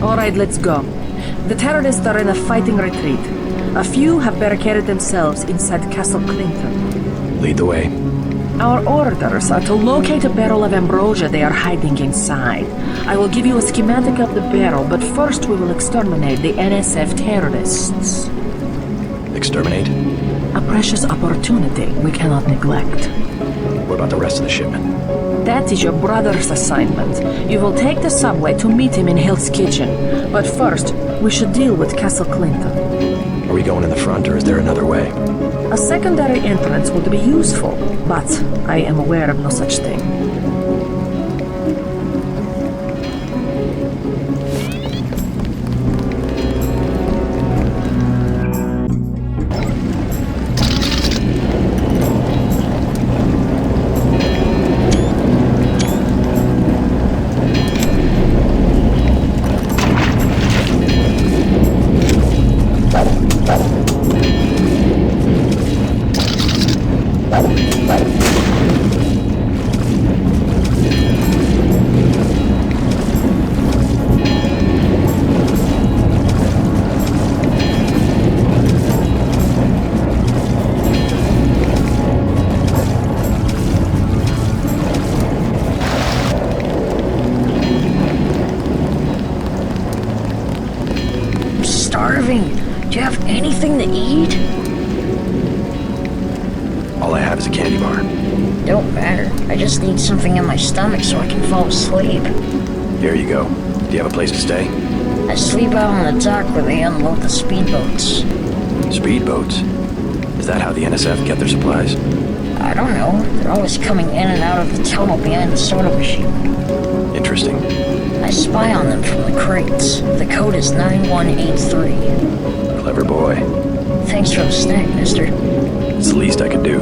All right, let's go. The terrorists are in a fighting retreat. A few have barricaded themselves inside Castle Clinton. Lead the way. Our orders are to locate a barrel of Ambrosia they are hiding inside. I will give you a schematic of the barrel, but first we will exterminate the NSF terrorists. Exterminate? A precious opportunity we cannot neglect. What about the rest of the shipment? That is your brother's assignment. You will take the subway to meet him in Hill's Kitchen. But first, we should deal with Castle Clinton. Are we going in the front, or is there another way? A secondary entrance would be useful, but I am aware of no such thing. Do you have anything to eat? All I have is a candy bar. Don't matter. I just need something in my stomach so I can fall asleep. Here you go. Do you have a place to stay? I sleep out on the dock where they unload the speedboats. Speedboats? Is that how the NSF get their supplies? I don't know. They're always coming in and out of the tunnel behind the soda machine. Interesting. I spy on them from the crates. The code is 9183. Clever boy. Thanks for the snack, mister. It's the least I could do.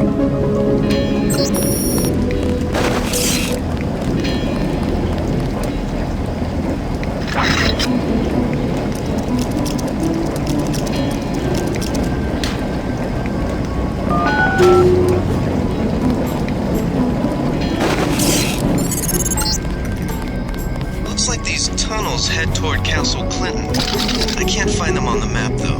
Looks like these tunnels head toward Castle Clinton. I can't find them on the map, though.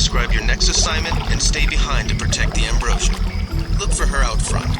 Describe your next assignment and stay behind to protect the Ambrosia. Look for her out front.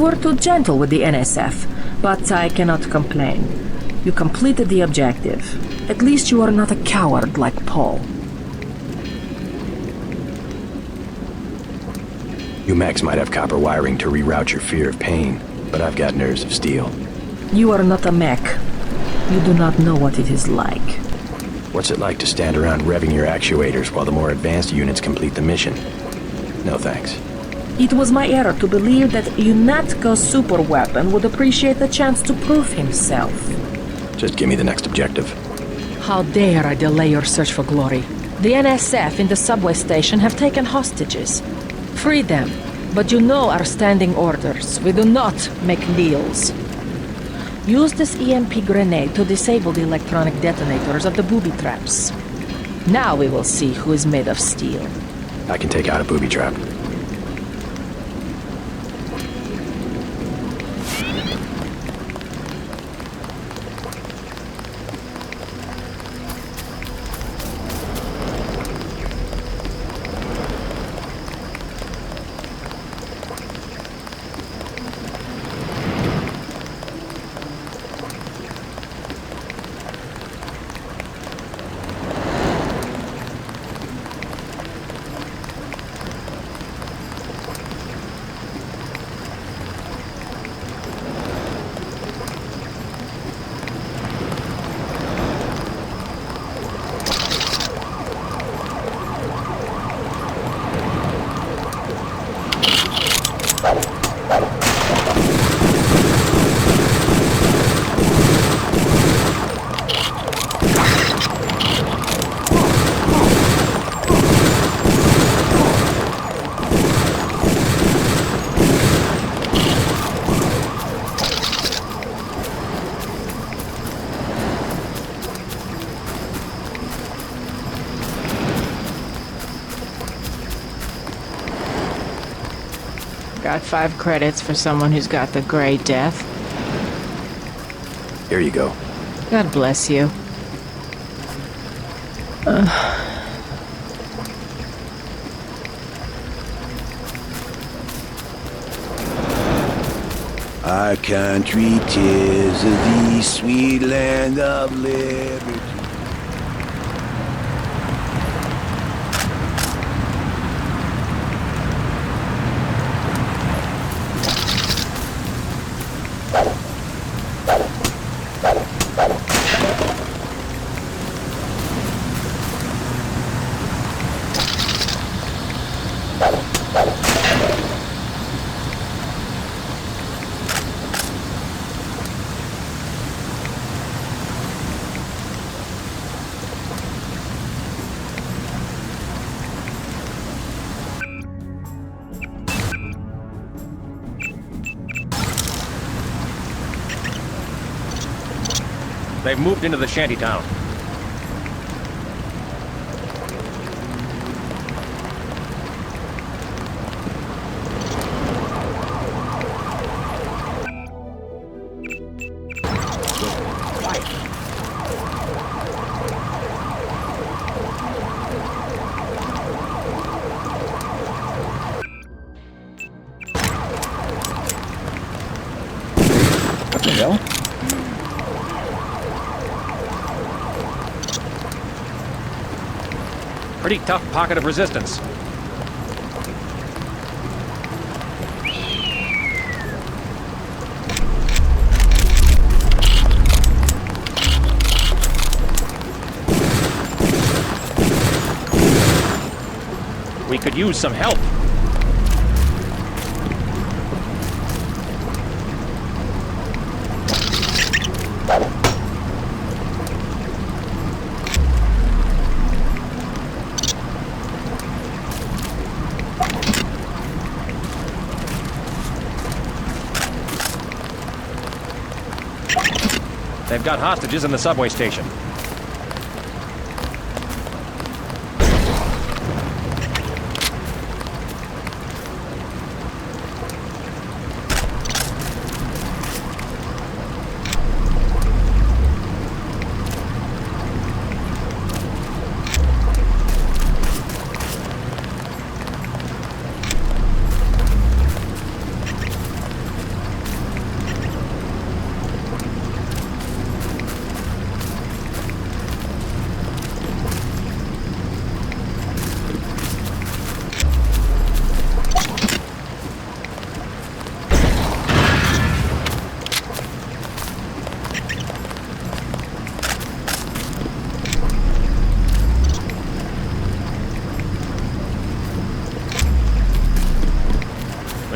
were too gentle with the NSF, but I cannot complain. You completed the objective. At least you are not a coward like Paul. You mechs might have copper wiring to reroute your fear of pain, but I've got nerves of steel. You are not a mech. You do not know what it is like. What's it like to stand around revving your actuators while the more advanced units complete the mission? No thanks. It was my error to believe that UNATCO's super weapon would appreciate the chance to prove himself. Just give me the next objective. How dare I delay your search for glory? The NSF in the subway station have taken hostages. Free them, but you know our standing orders. We do not make deals. Use this EMP grenade to disable the electronic detonators of the booby-traps. Now we will see who is made of steel. I can take out a booby trap. Got 5 credits for someone who's got the Grey Death. Here you go. God bless you. Our country, 'tis the sweet land of liberty. They've moved into the shantytown. What the hell? Pretty tough pocket of resistance. We could use some help. They've got hostages in the subway station.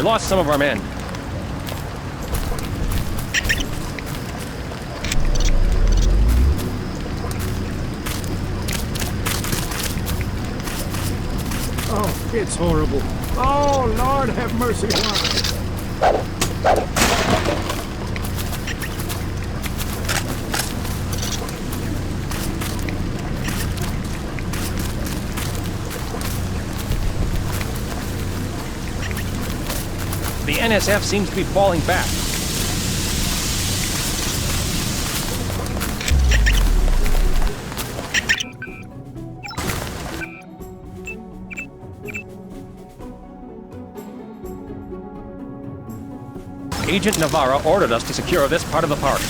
lost some of our men. Oh, it's horrible. Oh, Lord have mercy. The NSF seems to be falling back. Agent Navarra ordered us to secure this part of the park.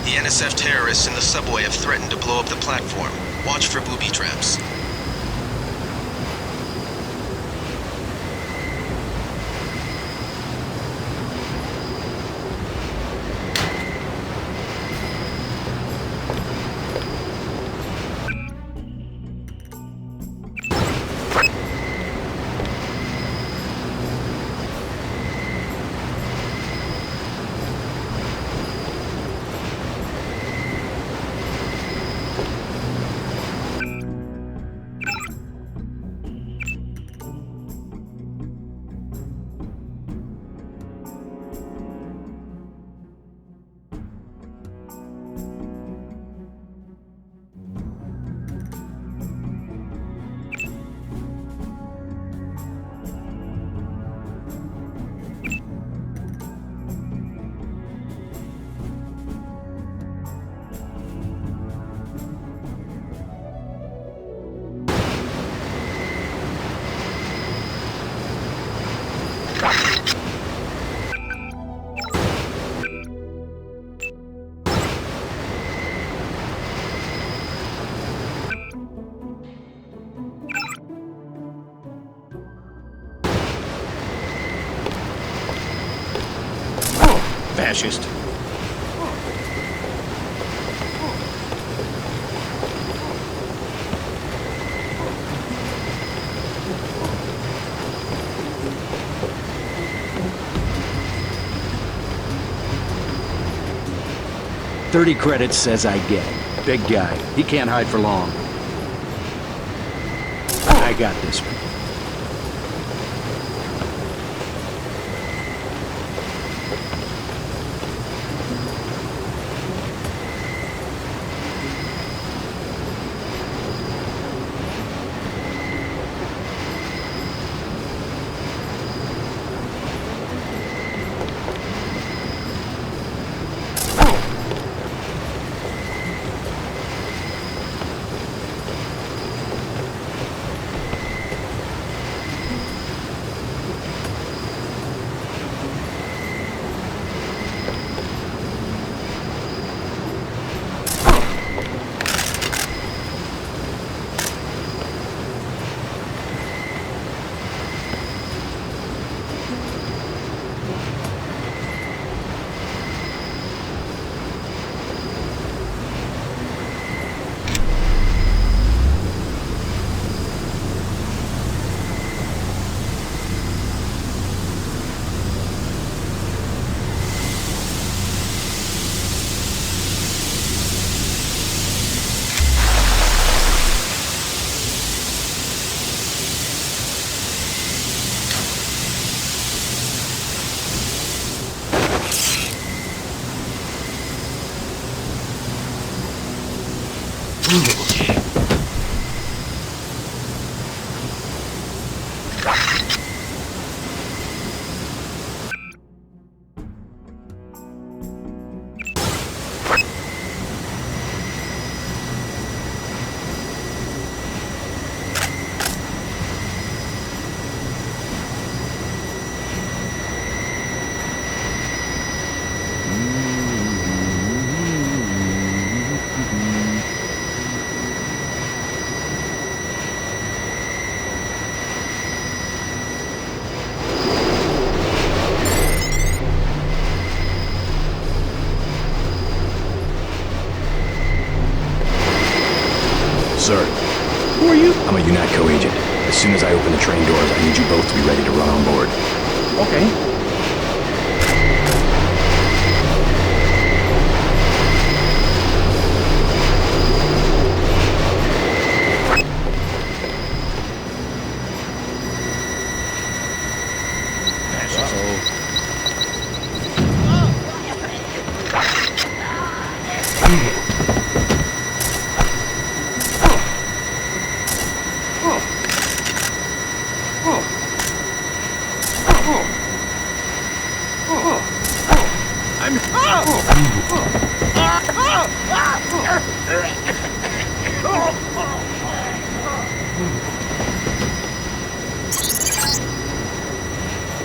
The NSF terrorists in the subway have threatened to blow up the platform. Watch for booby traps. Fascist. $30 credits says I get it. Big guy. He can't hide for long. I got this one. soon as I open the train doors, I need you both to be ready to run on board. Okay.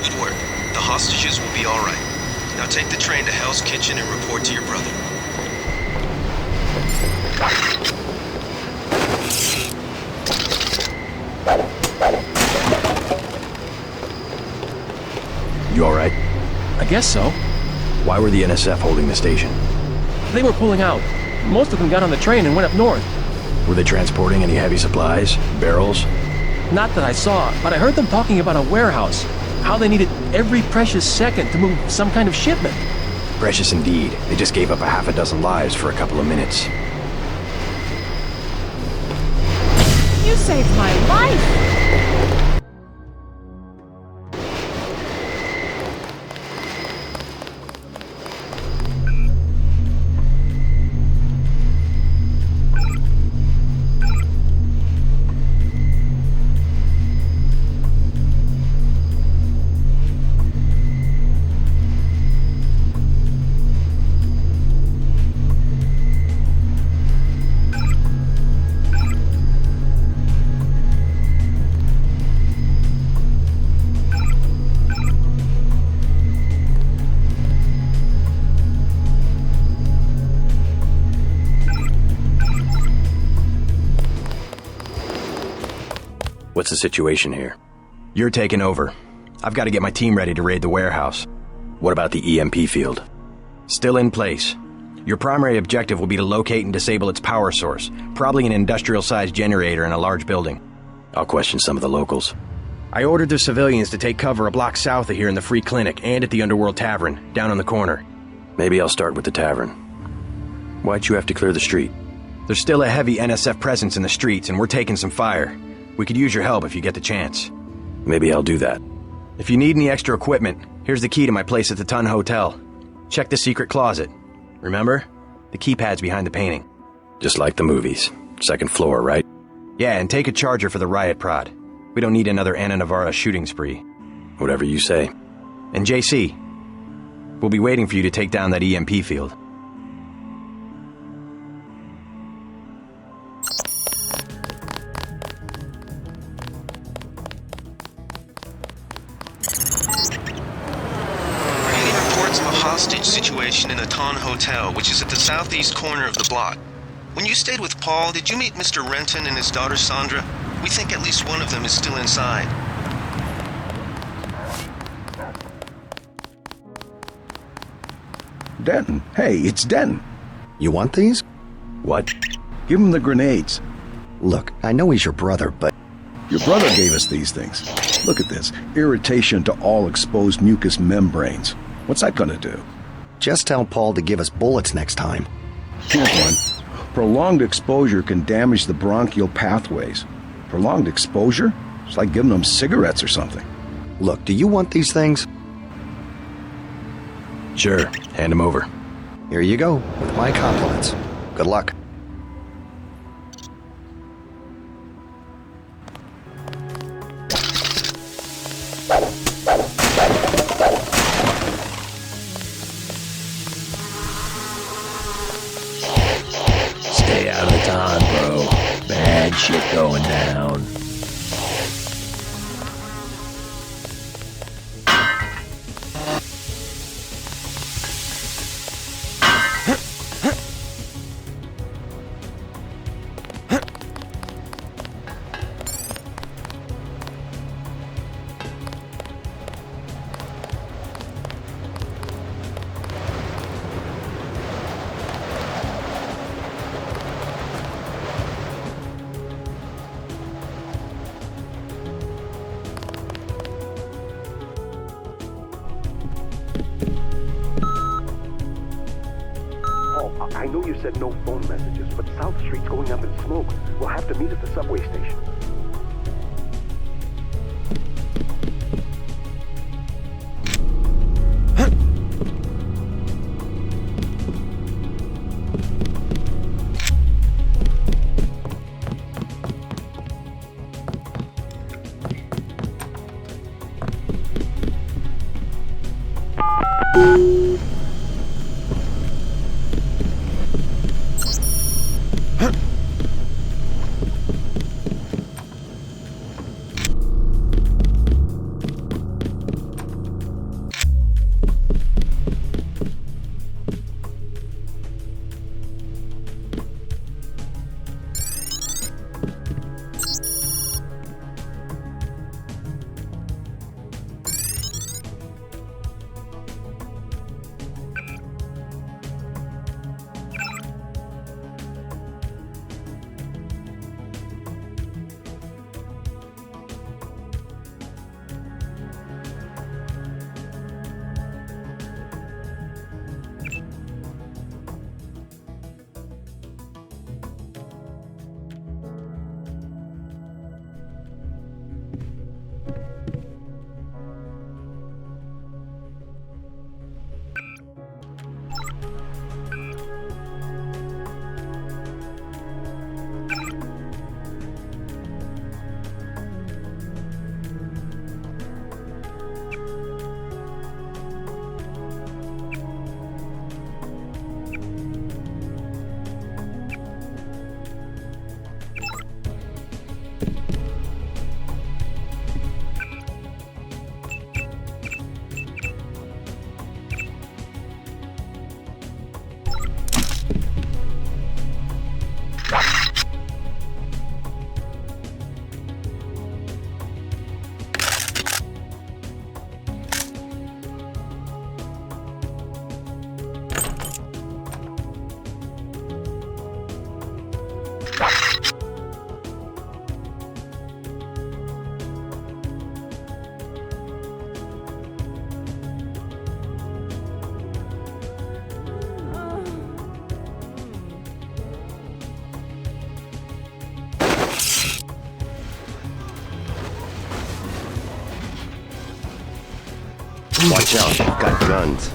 Good work. The hostages will be all right. Now take the train to Hell's Kitchen and report to your brother. You all right? I guess so. Why were the NSF holding the station? They were pulling out. Most of them got on the train and went up north. Were they transporting any heavy supplies? Barrels? Not that I saw, but I heard them talking about a warehouse. How they needed every precious second to move some kind of shipment. Precious indeed. They just gave up a half a dozen lives for a couple of minutes. You saved my life! What's the situation here? You're taking over. I've got to get my team ready to raid the warehouse. What about the EMP field? Still in place. Your primary objective will be to locate and disable its power source, probably an industrial-sized generator in a large building. I'll question some of the locals. I ordered the civilians to take cover a block south of here in the Free Clinic and at the Underworld Tavern, down on the corner. Maybe I'll start with the tavern. Why'd you have to clear the street? There's still a heavy NSF presence in the streets, and we're taking some fire. We could use your help if you get the chance. Maybe I'll do that. If you need any extra equipment, here's the key to my place at the Ton Hotel. Check the secret closet. Remember? The keypad's behind the painting. Just like the movies. Second floor, right? Yeah, and take a charger for the riot prod. We don't need another Anna Navarra shooting spree. Whatever you say. And JC, we'll be waiting for you to take down that EMP field. Hostage situation in a Ton Hotel, which is at the southeast corner of the block. When you stayed with Paul, did you meet Mr. Renton and his daughter Sandra? We think at least one of them is still inside. Denton. Hey, it's Denton. You want these? What? Give him the grenades. Look, I know he's your brother, but... Your brother gave us these things. Look at this. Irritation to all exposed mucous membranes. What's that gonna do? Just tell Paul to give us bullets next time. Here's one. Prolonged exposure can damage the bronchial pathways. Prolonged exposure? It's like giving them cigarettes or something. Look, do you want these things? Sure, hand them over. Here you go, with my compliments. Good luck. Stay out of the Ton, bro. Bad shit going down. I know you said no phone messages, but South Street's going up in smoke. We'll have to meet at the subway station. Watch out, they've got guns.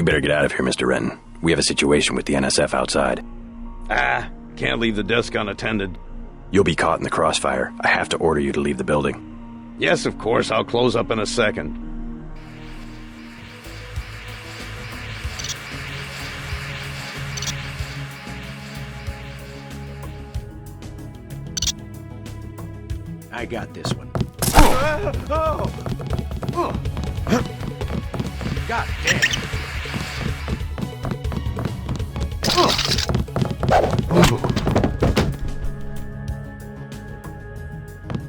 better get out of here, Mr. Renton. We have a situation with the NSF outside. Can't leave the desk unattended. You'll be caught in the crossfire. I have to order you to leave the building. Yes, of course, I'll close up in a second. I got this one. God damn.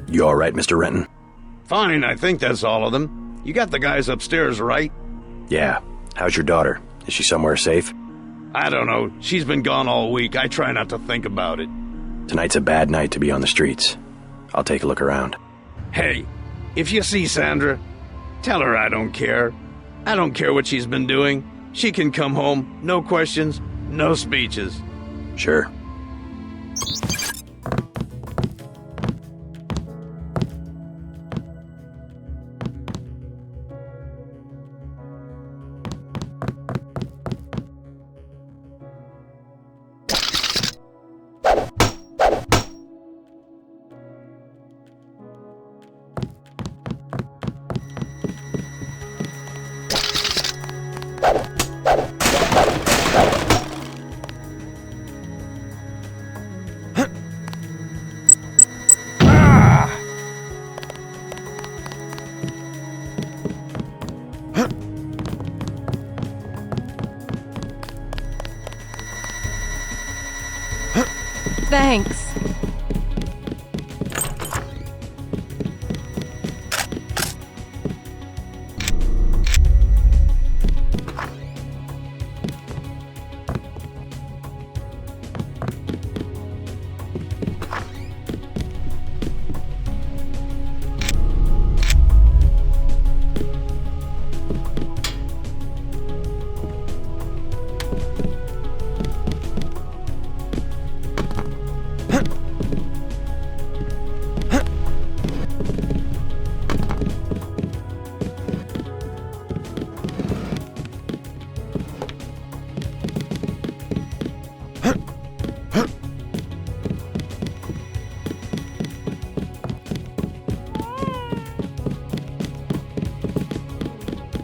You all right, Mr. Renton? Fine, I think that's all of them. You got the guys upstairs, right? Yeah. How's your daughter? Is she somewhere safe? I don't know. She's been gone all week. I try not to think about it. Tonight's a bad night to be on the streets. I'll take a look around. Hey, if you see Sandra, tell her I don't care. I don't care what she's been doing. She can come home. No questions, no speeches. Sure. Thanks.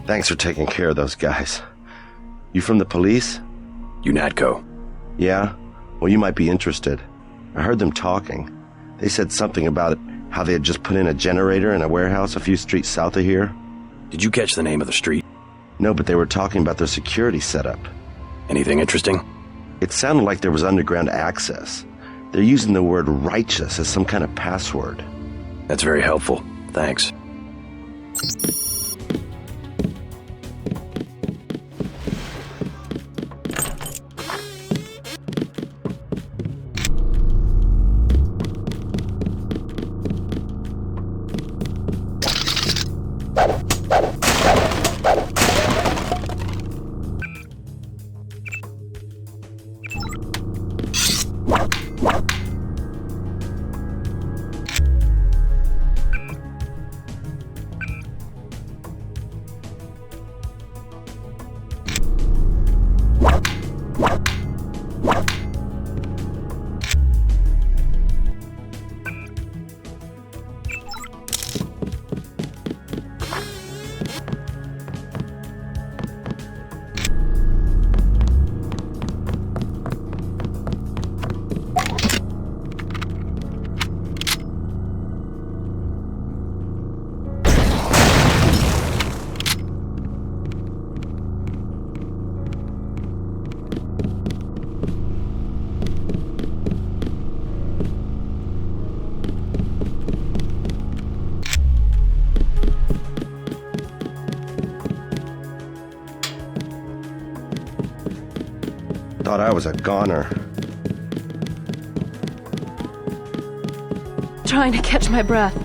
Thanks for taking care of those guys. You from the police? UNATCO. Yeah? Well, you might be interested. I heard them talking. They said something about how they had just put in a generator in a warehouse a few streets south of here. Did you catch the name of the street? No, but they were talking about their security setup. Anything interesting? It sounded like there was underground access. They're using the word righteous as some kind of password. That's very helpful. Thanks. Thought I was a goner. Trying to catch my breath.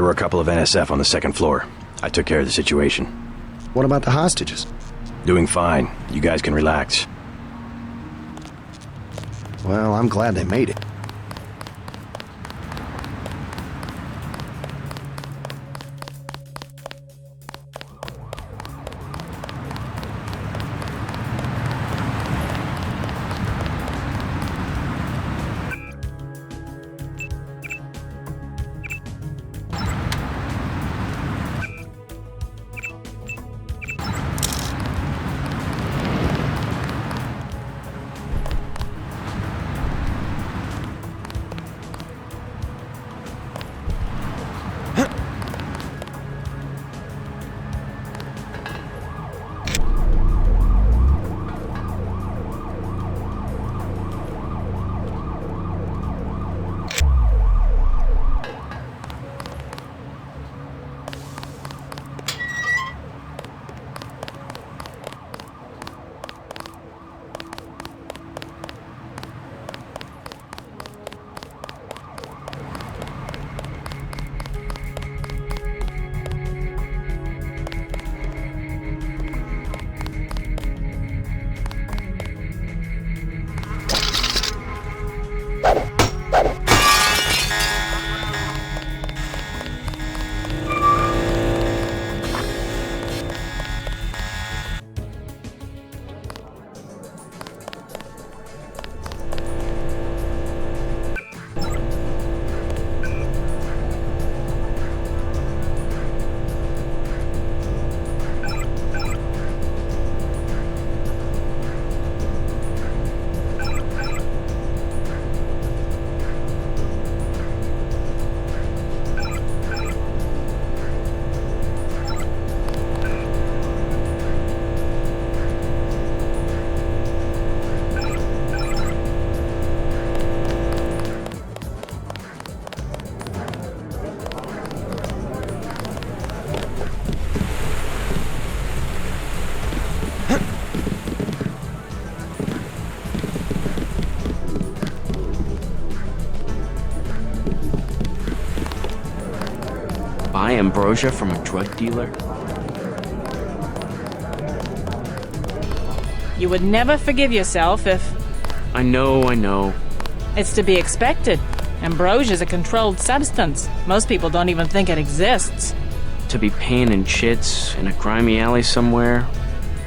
There were a couple of NSF on the second floor. I took care of the situation. What about the hostages? Doing fine. You guys can relax. Well, I'm glad they made it. Buy Ambrosia from a drug dealer? You would never forgive yourself if... I know. It's to be expected. Ambrosia's a controlled substance. Most people don't even think it exists. To be paying in chits in a grimy alley somewhere?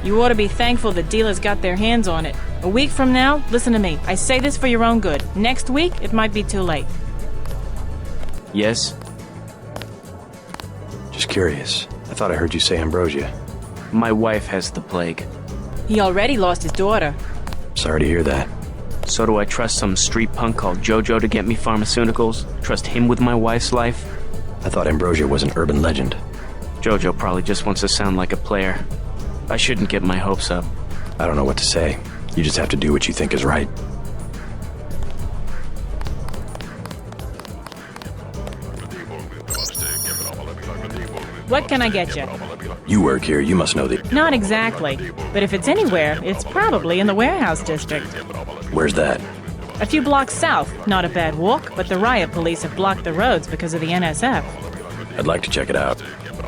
You ought to be thankful the dealers got their hands on it. A week from now, listen to me. I say this for your own good. Next week, it might be too late. Yes? Just curious. I thought I heard you say Ambrosia. My wife has the plague. He already lost his daughter. Sorry to hear that. So do I trust some street punk called Jojo to get me pharmaceuticals? Trust him with my wife's life? I thought Ambrosia was an urban legend. Jojo probably just wants to sound like a player. I shouldn't get my hopes up. I don't know what to say. You just have to do what you think is right. What can I get you? You work here, you must know the... Not exactly. But if it's anywhere, it's probably in the warehouse district. Where's that? A few blocks south. Not a bad walk, but the riot police have blocked the roads because of the NSF. I'd like to check it out.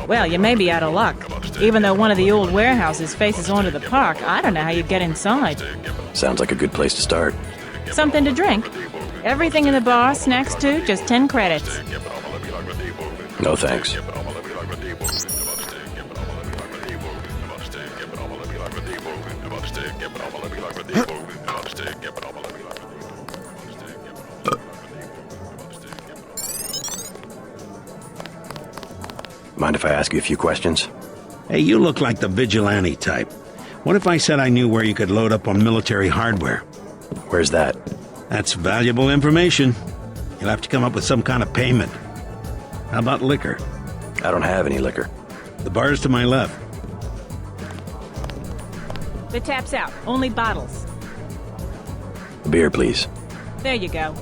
Well, you may be out of luck. Even though one of the old warehouses faces onto the park, I don't know how you'd get inside. Sounds like a good place to start. Something to drink? Everything in the bar, snacks too, just 10 credits. No thanks. Mind if I ask you a few questions? Hey, you look like the vigilante type. What if I said I knew where you could load up on military hardware? Where's that? That's valuable information. You'll have to come up with some kind of payment. How about liquor? I don't have any liquor. The bar's to my left. The tap's out. Only bottles. A beer, please. There you go.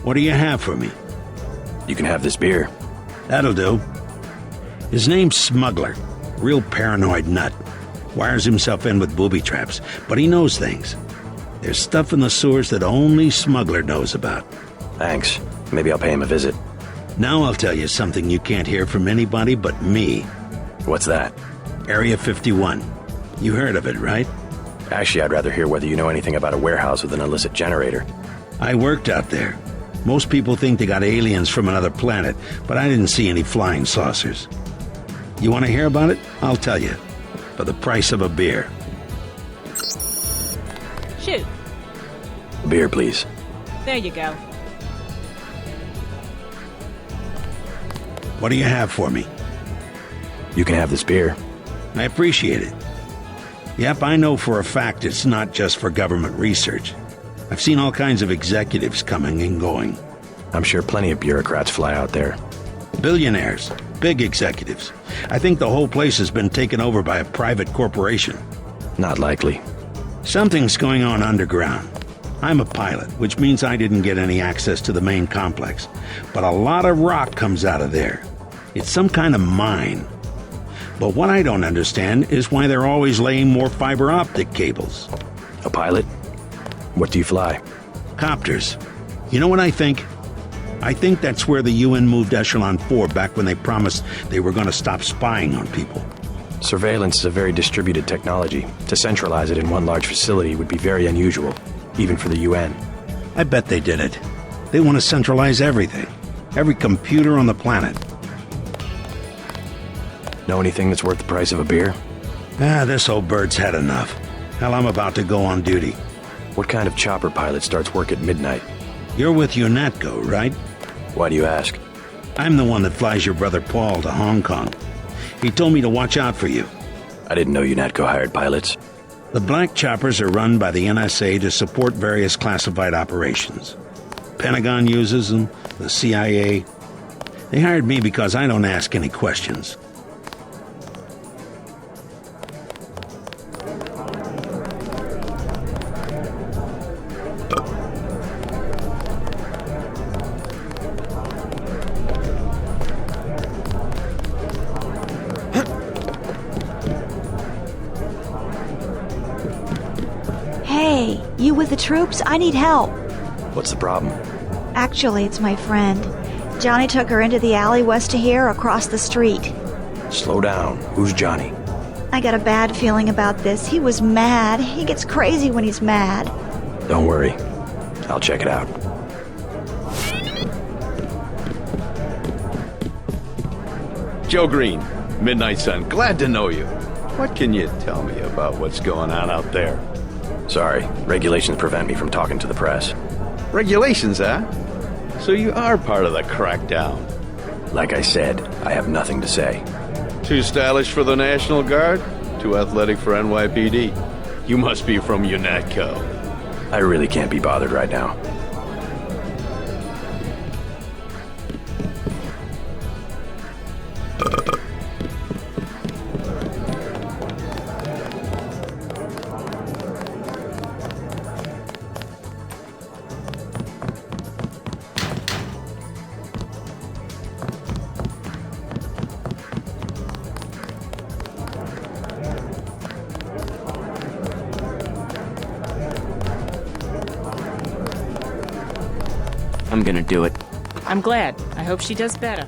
What do you have for me? You can have this beer. That'll do. His name's Smuggler. Real paranoid nut. Wires himself in with booby traps, but he knows things. There's stuff in the sewers that only Smuggler knows about. Thanks. Maybe I'll pay him a visit. Now I'll tell you something you can't hear from anybody but me. What's that? Area 51. You heard of it, right? Actually, I'd rather hear whether you know anything about a warehouse with an illicit generator. I worked out there. Most people think they got aliens from another planet, but I didn't see any flying saucers. You want to hear about it? I'll tell you. For the price of a beer. Shoot. Beer, please. There you go. What do you have for me? You can have this beer. I appreciate it. Yep, I know for a fact it's not just for government research. I've seen all kinds of executives coming and going. I'm sure plenty of bureaucrats fly out there. Billionaires. Big executives. I think the whole place has been taken over by a private corporation. Not likely. Something's going on underground. I'm a pilot, which means I didn't get any access to the main complex. But a lot of rock comes out of there. It's some kind of mine. But what I don't understand is why they're always laying more fiber optic cables. A pilot? What do you fly? Copters. You know what I think? I think that's where the UN moved Echelon 4 back when they promised they were going to stop spying on people. Surveillance is a very distributed technology. To centralize it in one large facility would be very unusual, even for the UN. I bet they did it. They want to centralize everything. Every computer on the planet. Know anything that's worth the price of a beer? This old bird's had enough. Hell, I'm about to go on duty. What kind of chopper pilot starts work at midnight? You're with UNATCO, right? Why do you ask? I'm the one that flies your brother Paul to Hong Kong. He told me to watch out for you. I didn't know UNATCO hired pilots. The black choppers are run by the NSA to support various classified operations. Pentagon uses them, the CIA. They hired me because I don't ask any questions. Hey, you with the troops? I need help. What's the problem? Actually, it's my friend. Johnny took her into the alley west of here across the street. Slow down. Who's Johnny? I got a bad feeling about this. He was mad. He gets crazy when he's mad. Don't worry. I'll check it out. Joe Green, Midnight Sun, glad to know you. What can you tell me about what's going on out there? Sorry, regulations prevent me from talking to the press. Regulations, huh? So you are part of the crackdown. Like I said, I have nothing to say. Too stylish for the National Guard? Too athletic for NYPD? You must be from UNATCO. I really can't be bothered right now. I'm gonna do it. I'm glad. I hope she does better.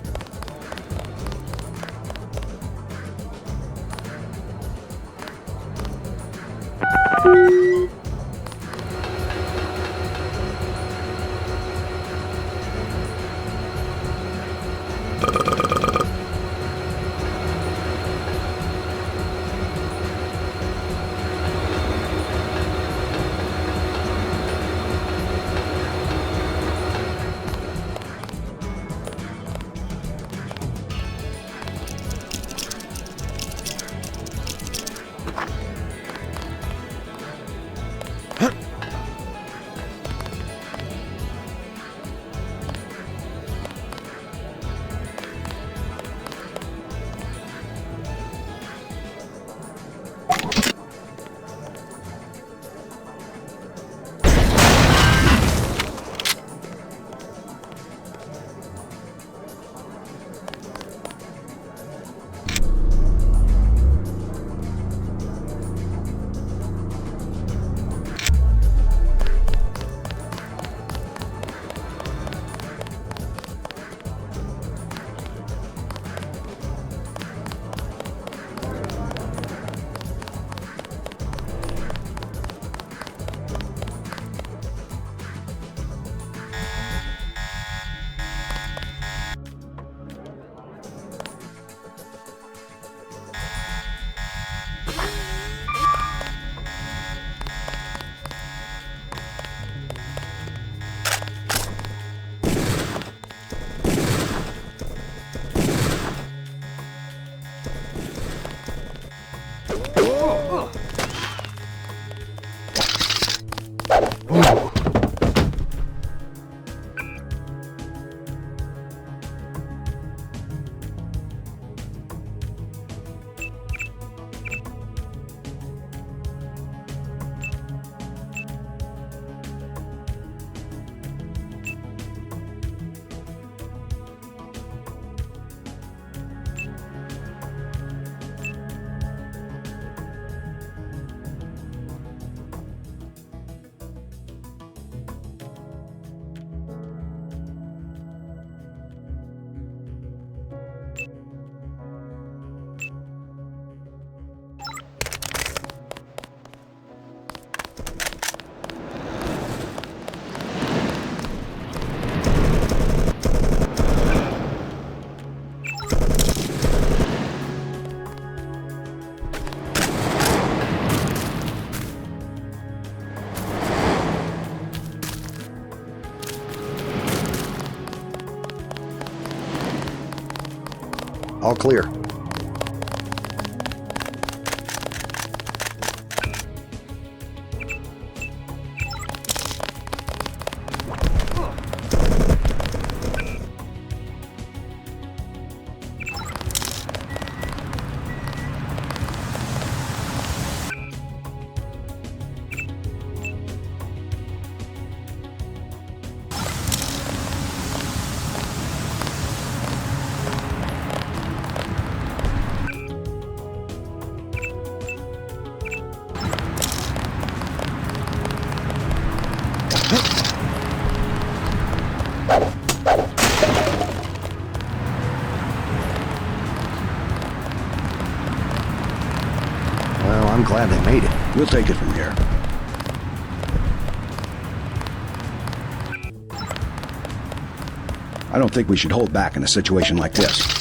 All clear. I'm glad they made it. We'll take it from here. I don't think we should hold back in a situation like this.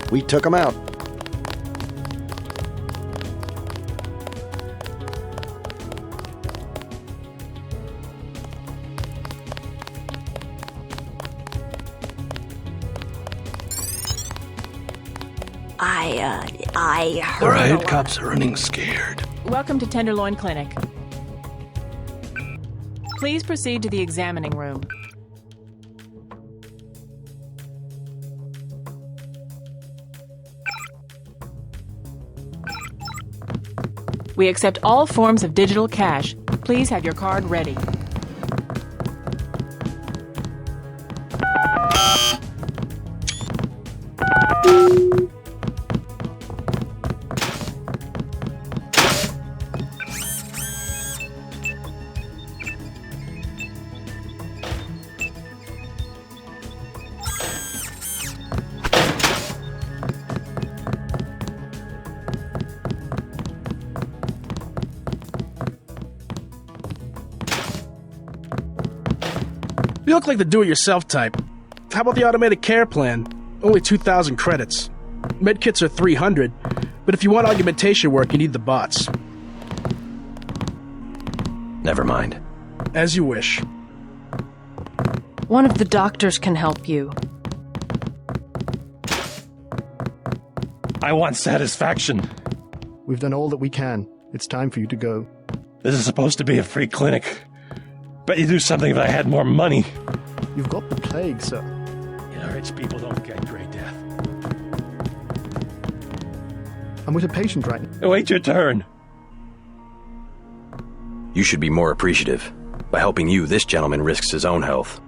We took them out. I heard. The riot cops are running scared. Welcome to Tenderloin Clinic. Please proceed to the examining room. We accept all forms of digital cash. Please have your card ready. You look like the do-it-yourself type. How about the automated care plan? Only 2,000 credits. Medkits are 300, but if you want augmentation work, you need the bots. Never mind. As you wish. One of the doctors can help you. I want satisfaction. We've done all that we can. It's time for you to go. This is supposed to be a free clinic. Bet you'd do something if I had more money. You've got the plague, sir. You know, rich people don't get great death. I'm with a patient right now. Wait your turn. You should be more appreciative. By helping you, this gentleman risks his own health.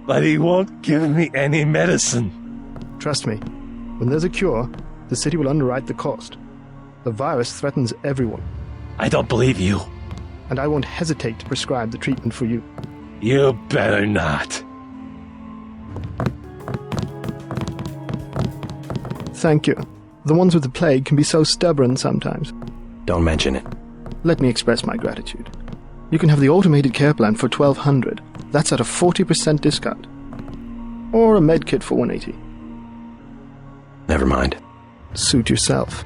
But he won't give me any medicine. Trust me, when there's a cure, the city will underwrite the cost. The virus threatens everyone. I don't believe you. And I won't hesitate to prescribe the treatment for you. You better not. Thank you. The ones with the plague can be so stubborn sometimes. Don't mention it. Let me express my gratitude. You can have the automated care plan for $1,200. That's at a 40% discount. Or a med kit for $180. Never mind. Suit yourself.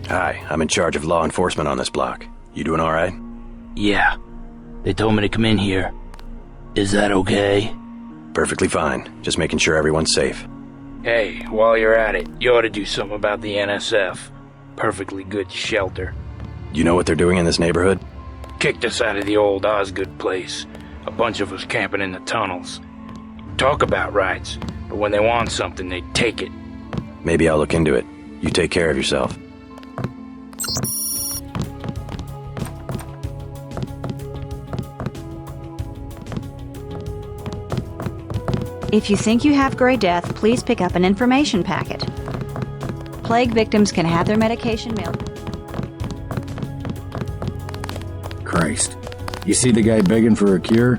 Hi, I'm in charge of law enforcement on this block. You doing all right? Yeah. They told me to come in here. Is that okay? Perfectly fine. Just making sure everyone's safe. Hey, while you're at it, you ought to do something about the NSF. Perfectly good shelter. You know what they're doing in this neighborhood? Kicked us out of the old Osgood place. A bunch of us camping in the tunnels. Talk about rights, but when they want something, they take it. Maybe I'll look into it. You take care of yourself. If you think you have Grey Death, please pick up an information packet. Plague victims can have their medication mailed. Christ. You see the guy begging for a cure?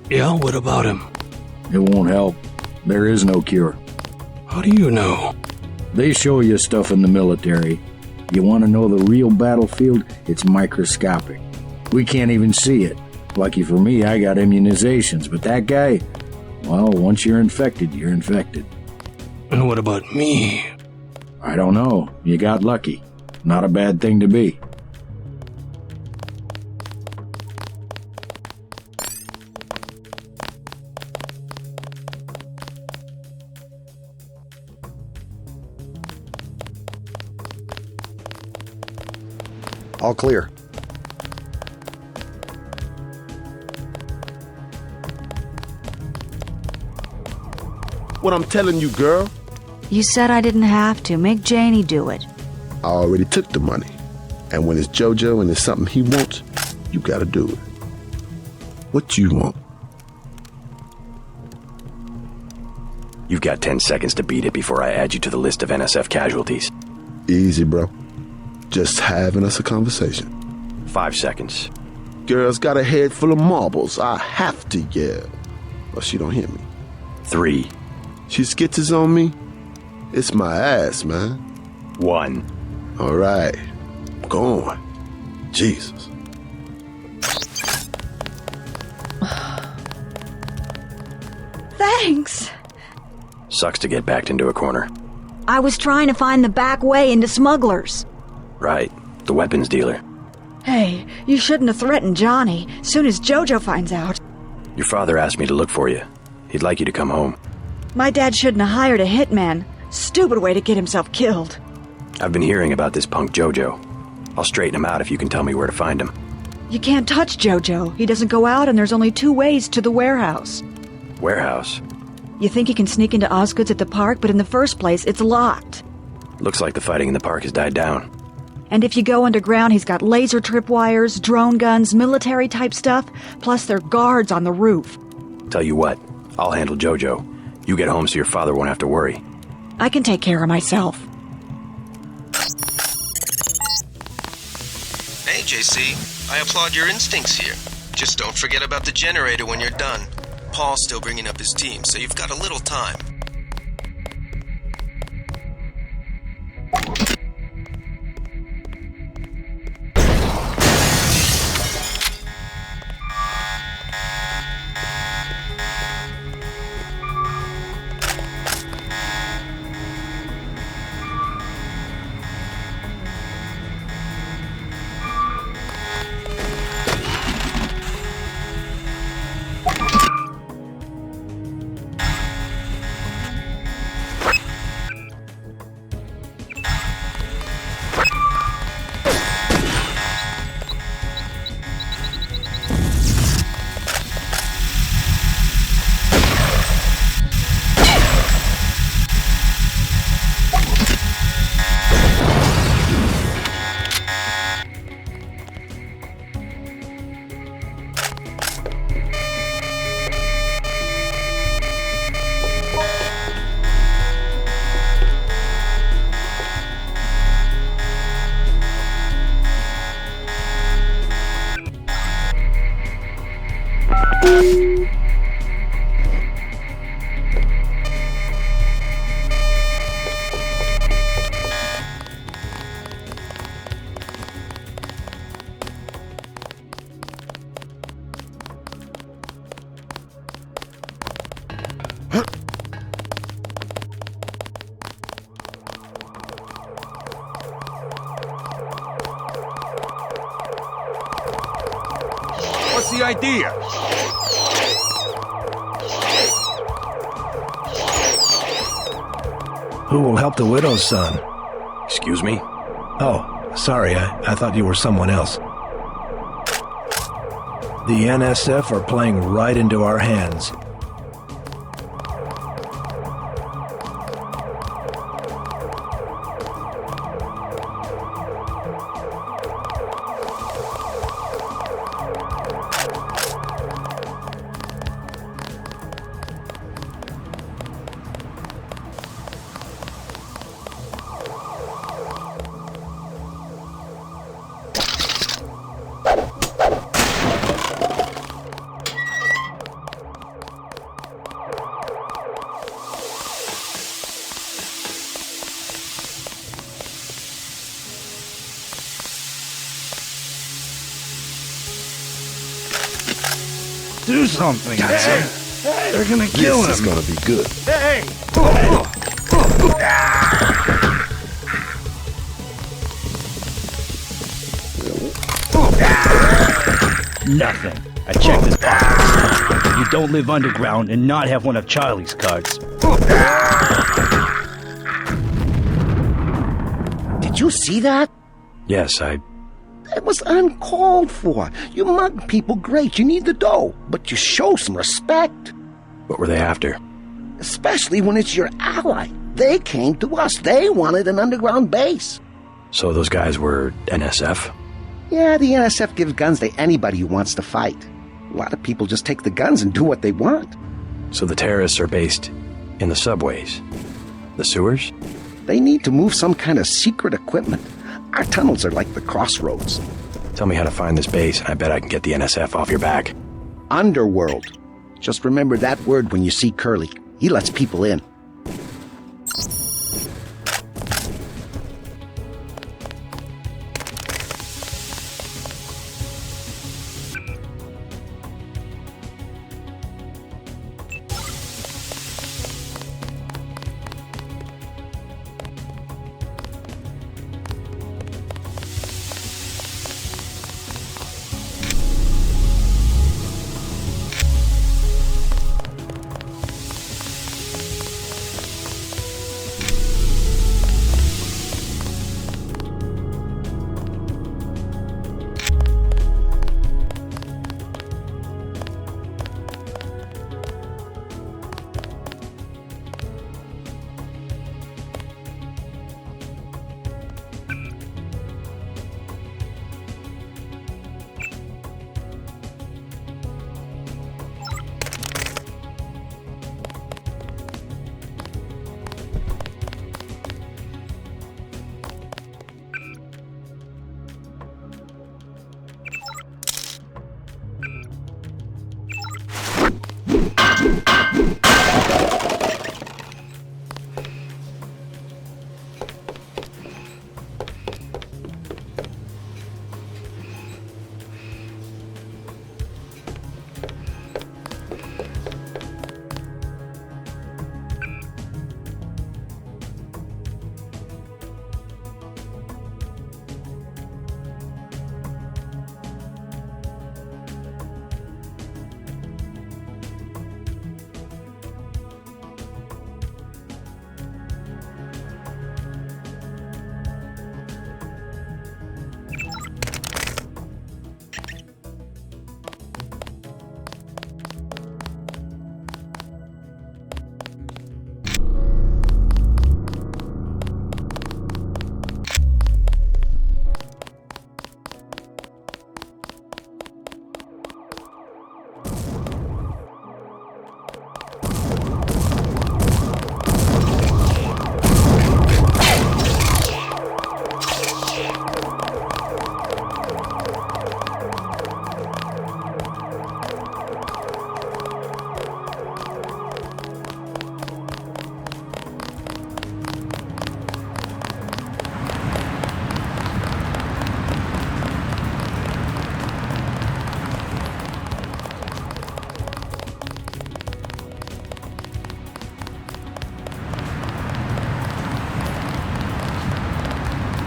Yeah, what about him? It won't help. There is no cure. How do you know? They show you stuff in the military. You want to know the real battlefield? It's microscopic. We can't even see it. Lucky for me, I got immunizations, but that guy... Well, once you're infected, you're infected. And what about me? I don't know. You got lucky. Not a bad thing to be. All clear. What I'm telling you, girl. You said I didn't have to. Make Janie do it. I already took the money. And when it's JoJo and it's something he wants, you gotta do it. What you want? You've got 10 seconds to beat it before I add you to the list of NSF casualties. Easy, bro. Just having us a conversation. 5 seconds. Girl's got a head full of marbles. I have to yell. Or she don't hear me. 3. She skitters on me. It's my ass, man. 1. All right. I'm going. Jesus. Thanks. Sucks to get backed into a corner. I was trying to find the back way into Smugglers. Right. The weapons dealer. Hey, you shouldn't have threatened Johnny. Soon as JoJo finds out. Your father asked me to look for you. He'd like you to come home. My dad shouldn't have hired a hitman. Stupid way to get himself killed. I've been hearing about this punk JoJo. I'll straighten him out if you can tell me where to find him. You can't touch JoJo. He doesn't go out and there's only 2 ways to the warehouse. Warehouse? You think he can sneak into Osgood's at the park, but in the first place, it's locked. Looks like the fighting in the park has died down. And if you go underground, he's got laser tripwires, drone guns, military-type stuff, plus there are guards on the roof. Tell you what, I'll handle JoJo. You get home so your father won't have to worry. I can take care of myself. Hey, JC. I applaud your instincts here. Just don't forget about the generator when you're done. Paul's still bringing up his team, so you've got a little time. idea? Who will help the widow's son? Excuse me? Oh, sorry, I thought you were someone else. The NSF are playing right into our hands. Do something. Hey, they're gonna kill him. This is gonna be good. Hey! Nothing. I checked his pockets. You don't live underground and not have one of Charlie's cards. Did you see that? Yes, It was uncalled for. You mug people, great, you need the dough. But you show some respect. What were they after? Especially when it's your ally. They came to us. They wanted an underground base. So those guys were NSF? Yeah, the NSF gives guns to anybody who wants to fight. A lot of people just take the guns and do what they want. So the terrorists are based in the subways? The sewers? They need to move some kind of secret equipment. Our tunnels are like the crossroads. Tell me how to find this base, and I bet I can get the NSF off your back. Underworld. Just remember that word when you see Curly. He lets people in.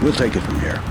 We'll take it from here.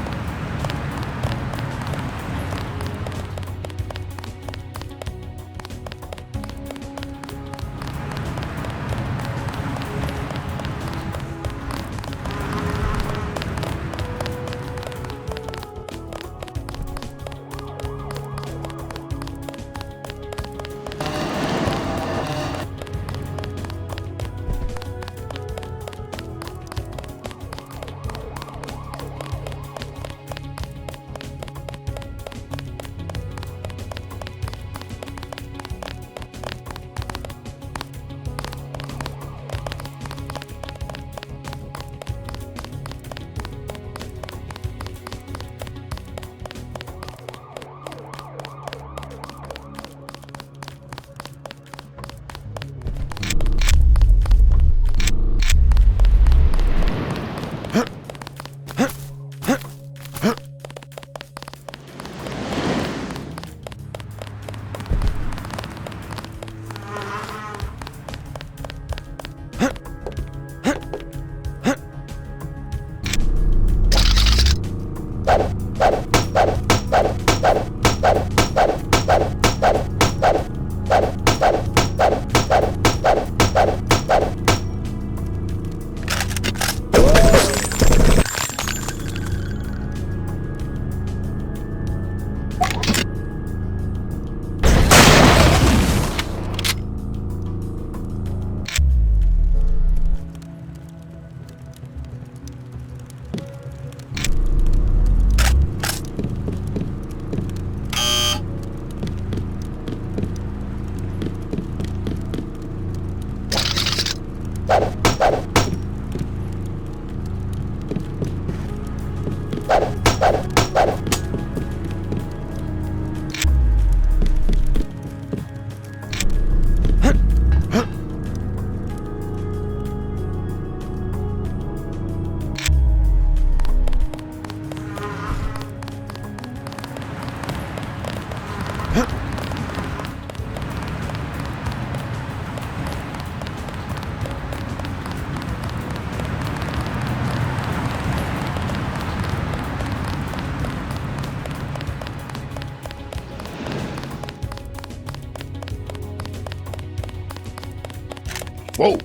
Whoa!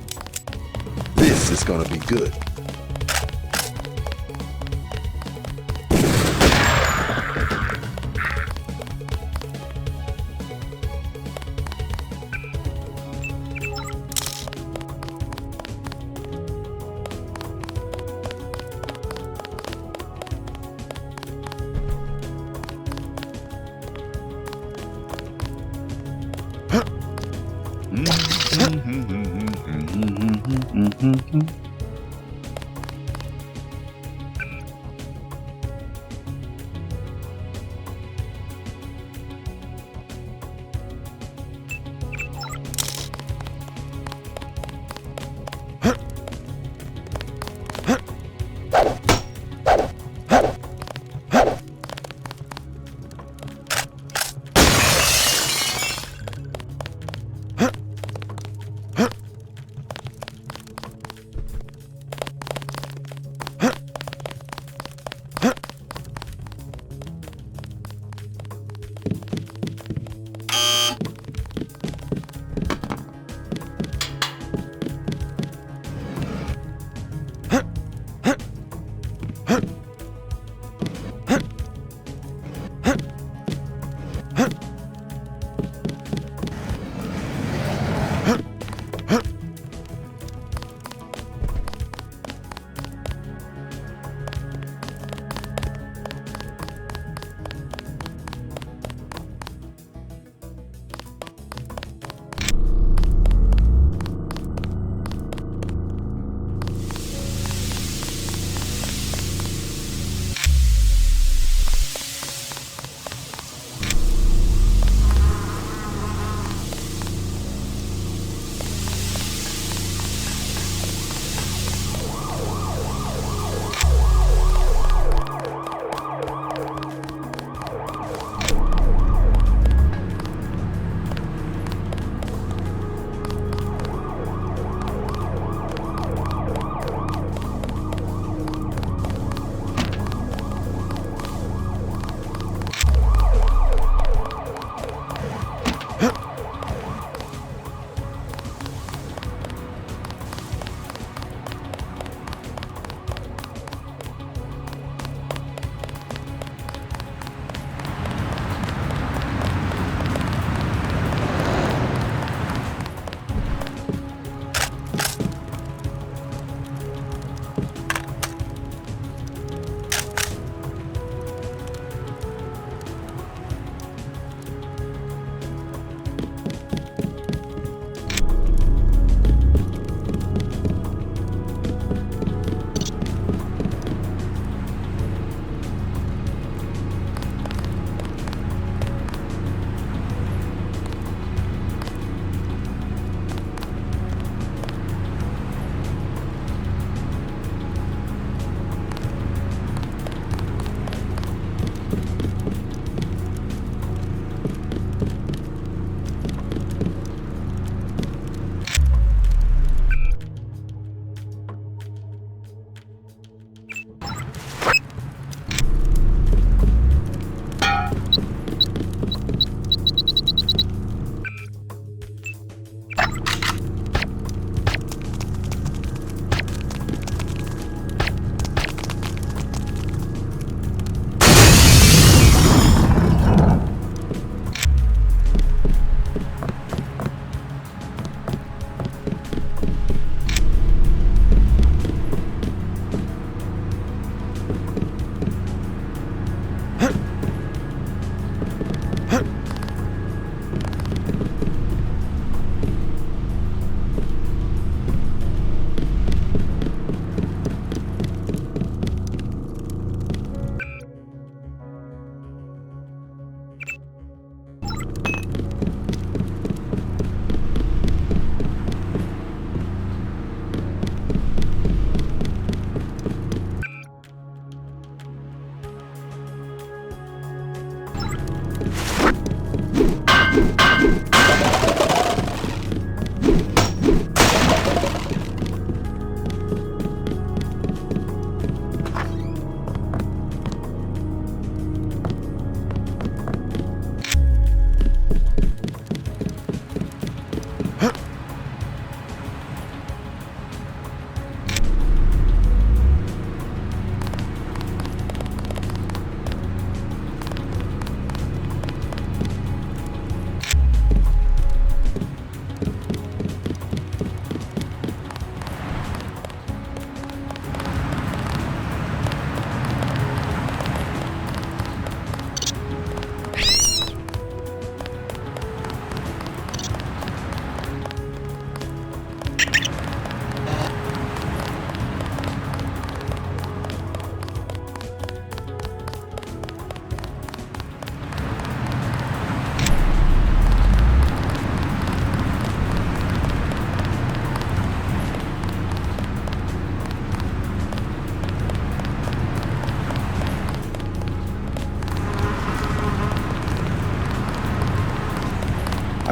This is gonna be good.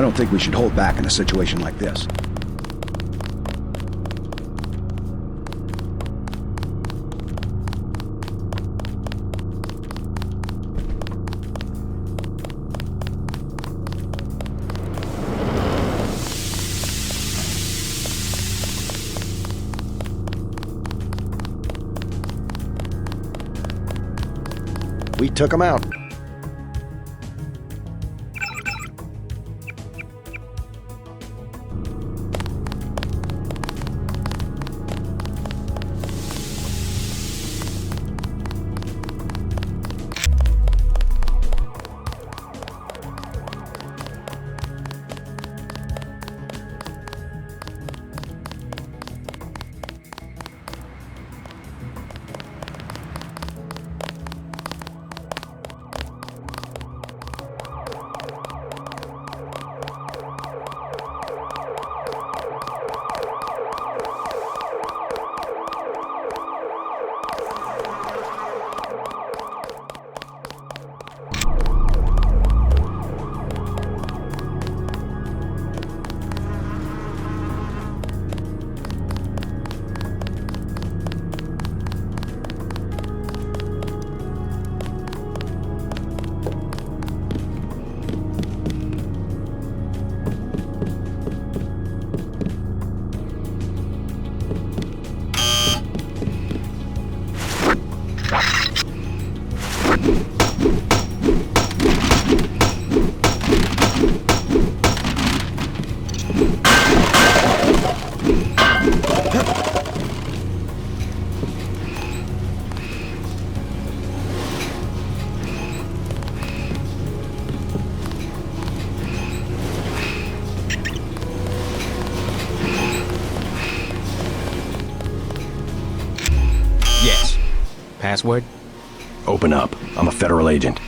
I don't think we should hold back in a situation like this. We took him out. Password? Open up. I'm a federal agent.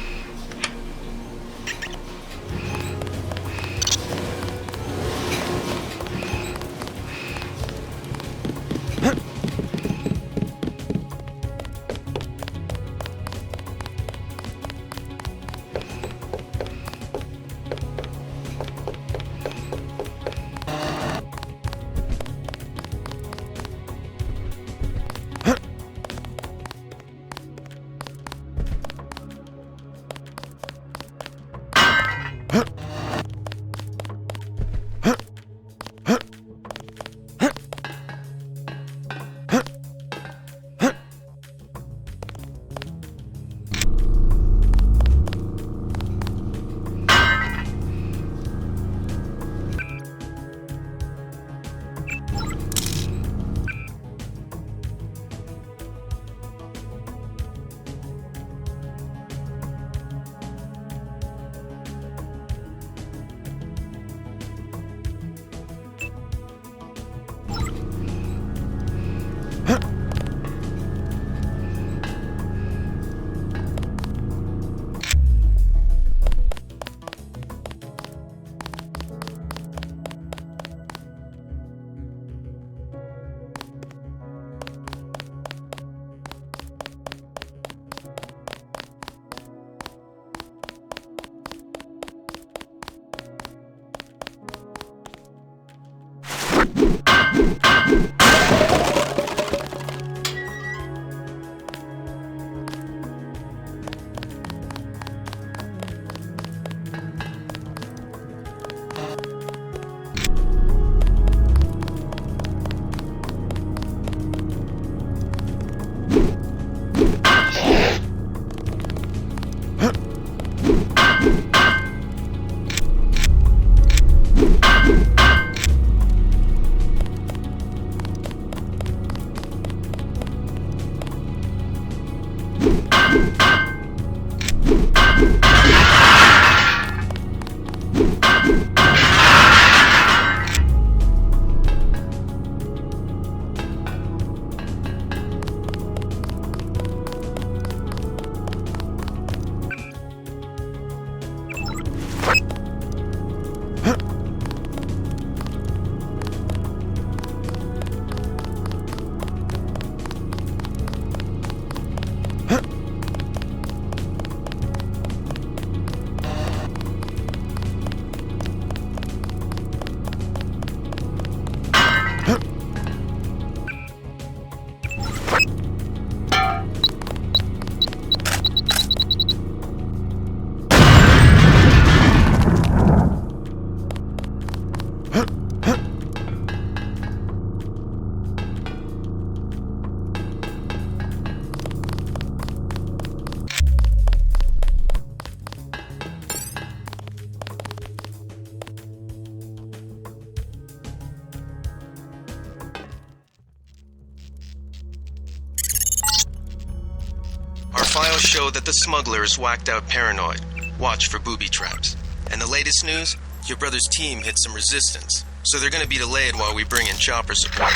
files show that the smuggler is whacked out paranoid. Watch for booby traps. And the latest news? Your brother's team hit some resistance, so they're gonna be delayed while we bring in chopper support.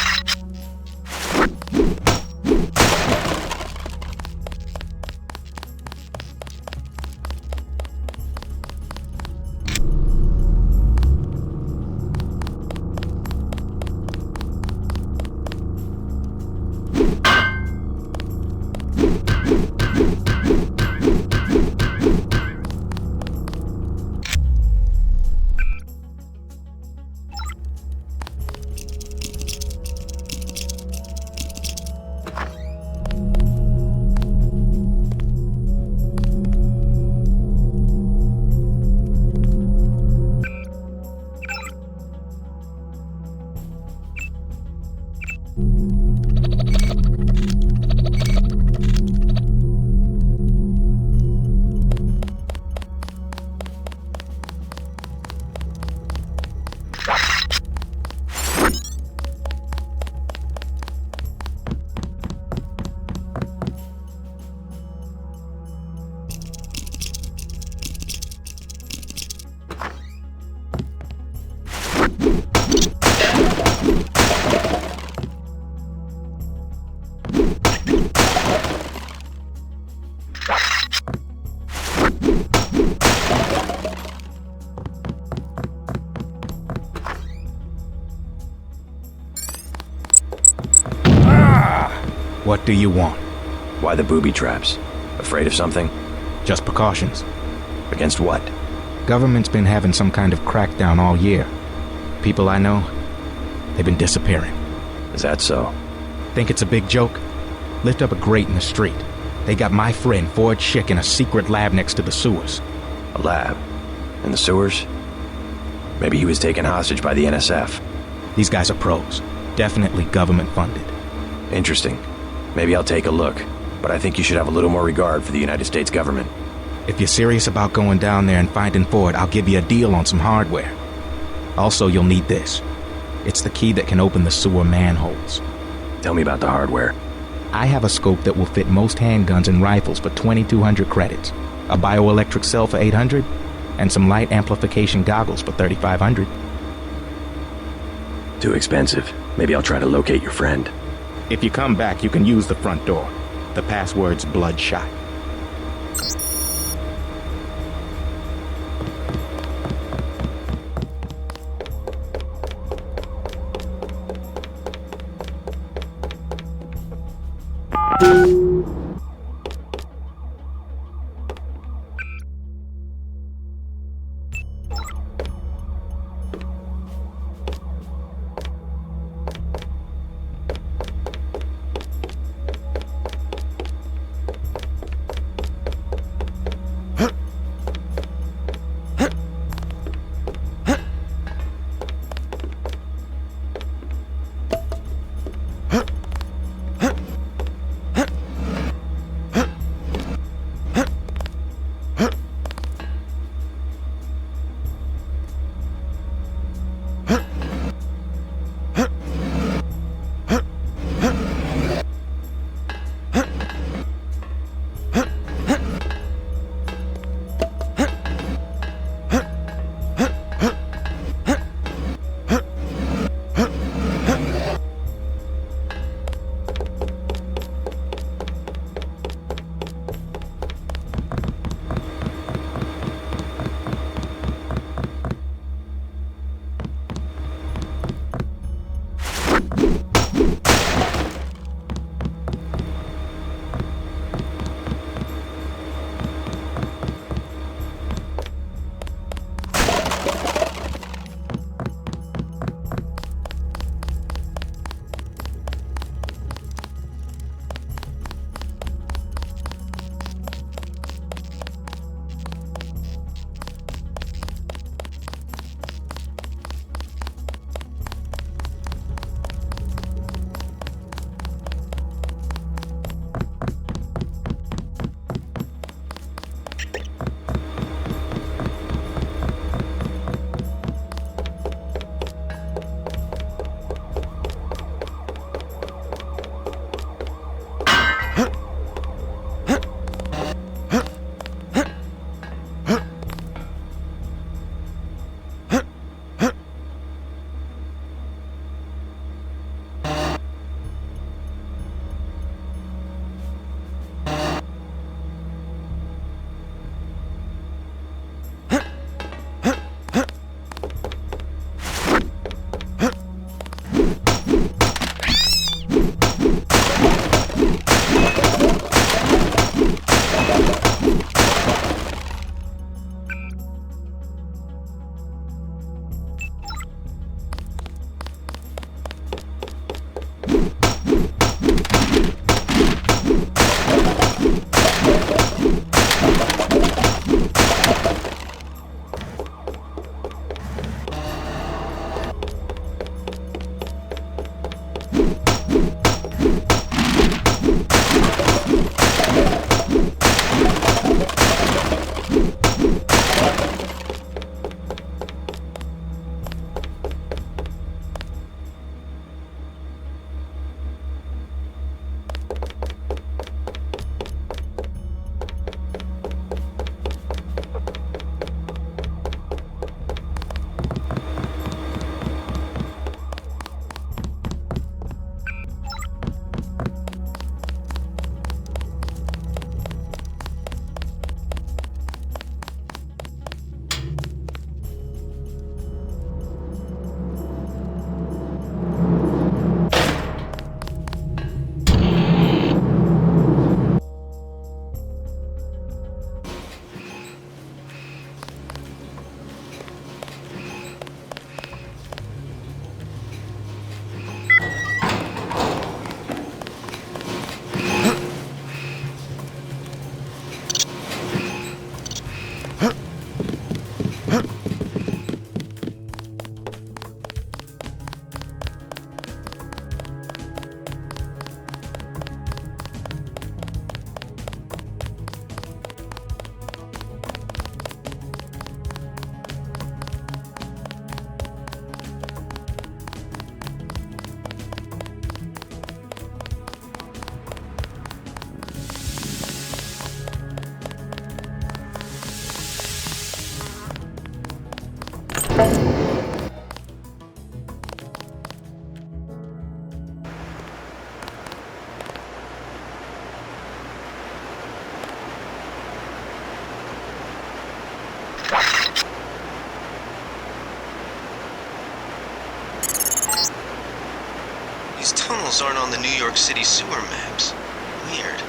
What do you want? Why the booby traps? Afraid of something? Just precautions. Against what? Government's been having some kind of crackdown all year. People I know, they've been disappearing. Is that so? Think it's a big joke? Lift up a grate in the street. They got my friend Ford Schick in a secret lab next to the sewers. A lab? In the sewers? Maybe he was taken hostage by the NSF. These guys are pros. Definitely government funded. Interesting. Maybe I'll take a look, but I think you should have a little more regard for the United States government. If you're serious about going down there and finding Ford, I'll give you a deal on some hardware. Also, you'll need this. It's the key that can open the sewer manholes. Tell me about the hardware. I have a scope that will fit most handguns and rifles for 2,200 credits, a bioelectric cell for 800, and some light amplification goggles for 3,500. Too expensive. Maybe I'll try to locate your friend. If you come back, you can use the front door. The password's Bloodshot. tunnels aren't on the New York City sewer maps. Weird.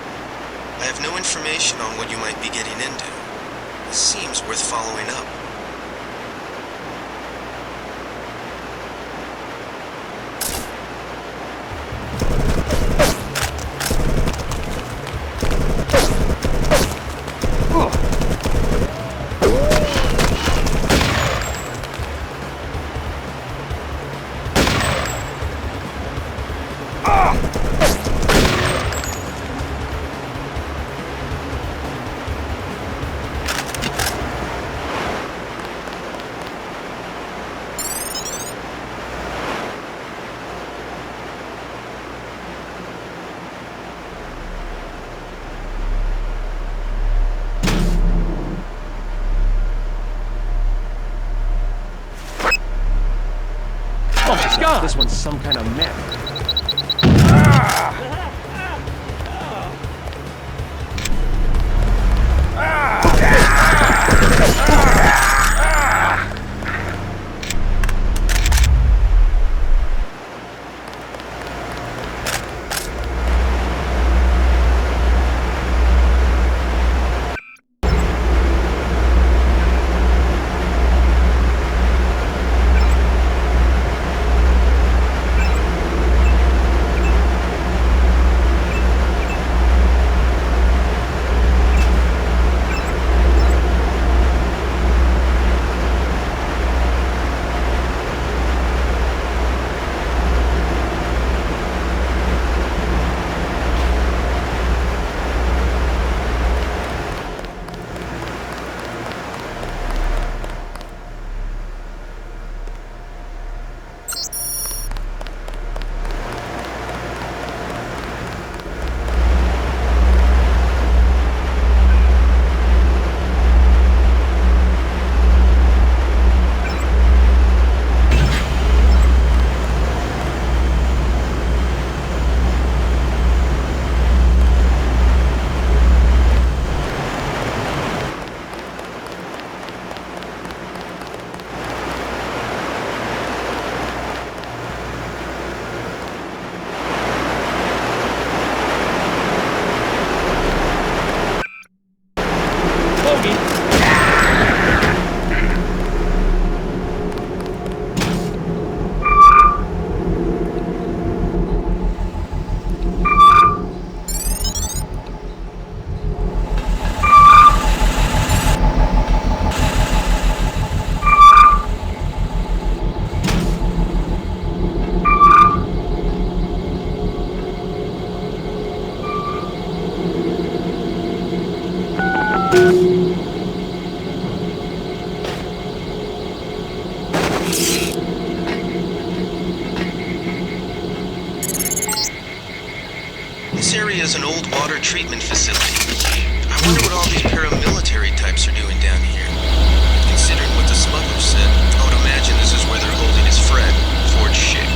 I have no information on what you might be getting into. This seems worth following up. Oh my god! This one's some kind of meth. This area is an old water treatment facility. I wonder what all these paramilitary types are doing down here. Considering what the smuggler said, I would imagine this is where they're holding his friend, Ford Schick.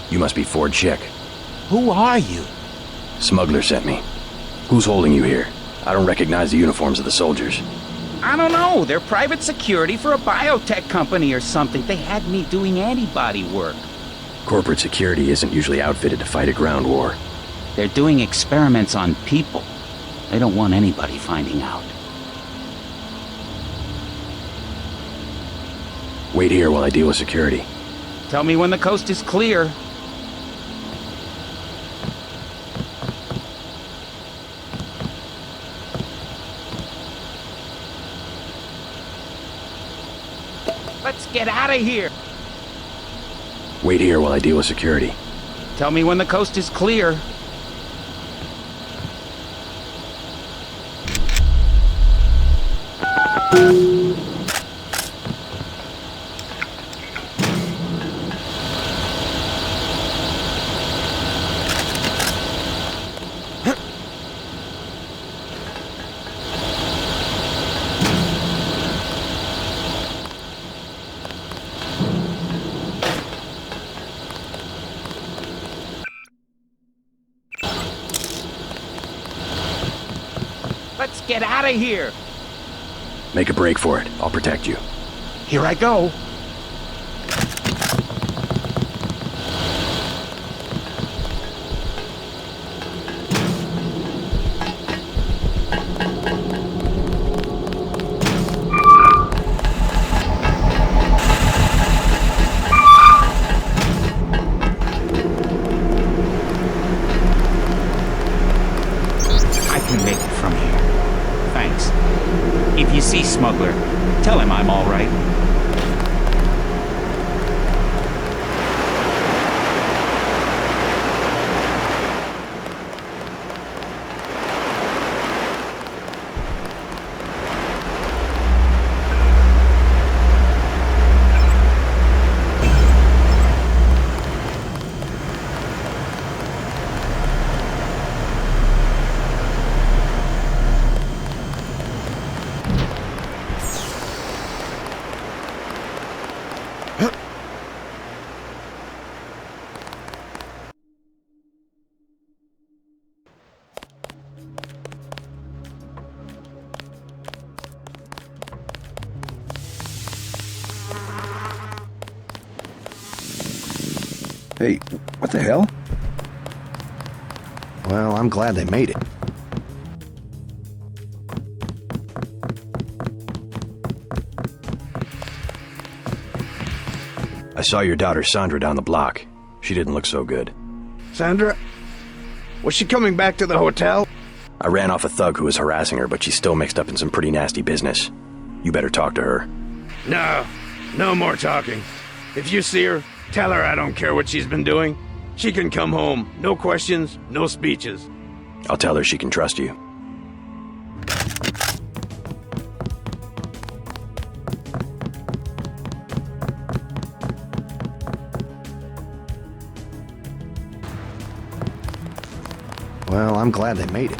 You must be Ford Schick. Who are you? Smuggler sent me. Who's holding you here? I don't recognize the uniforms of the soldiers. I don't know. They're private security for a biotech company or something. They had me doing antibody work. Corporate security isn't usually outfitted to fight a ground war. They're doing experiments on people. They don't want anybody finding out. Wait here while I deal with security. Tell me when the coast is clear. Let's get out of here! Wait here while I deal with security. Tell me when the coast is clear. Let's get out of here! Make a break for it. I'll protect you. Here I go. If you see Smuggler, tell him I'm all right. Hey, what the hell? Well, I'm glad they made it. I saw your daughter Sandra down the block. She didn't look so good. Sandra? Was she coming back to the hotel? I ran off a thug who was harassing her, but she's still mixed up in some pretty nasty business. You better talk to her. No more talking. If you see her, tell her I don't care what she's been doing. She can come home. No questions, no speeches. I'll tell her she can trust you. Well, I'm glad they made it.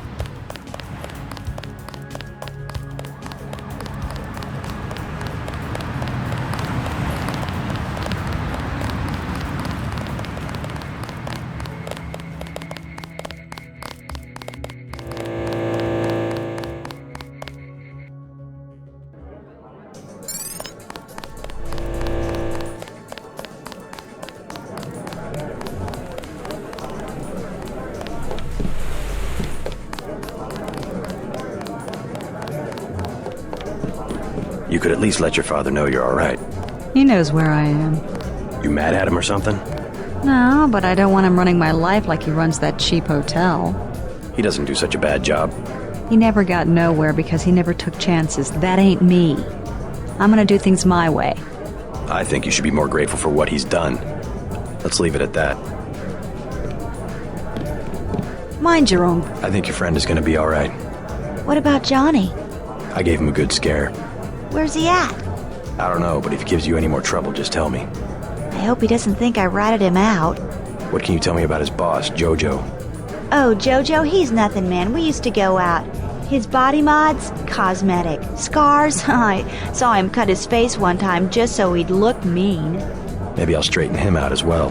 You could at least let your father know you're all right. He knows where I am. You mad at him or something? No, but I don't want him running my life like he runs that cheap hotel. He doesn't do such a bad job. He never got nowhere because he never took chances. That ain't me. I'm gonna do things my way. I think you should be more grateful for what he's done. Let's leave it at that. Mind your own. I think your friend is gonna be alright. What about Johnny? I gave him a good scare. Where's he at? I don't know, but if he gives you any more trouble, just tell me. I hope he doesn't think I ratted him out. What can you tell me about his boss, Jojo? Oh, Jojo, he's nothing, man. We used to go out. His body mods? Cosmetic. Scars? I saw him cut his face one time just so he'd look mean. Maybe I'll straighten him out as well.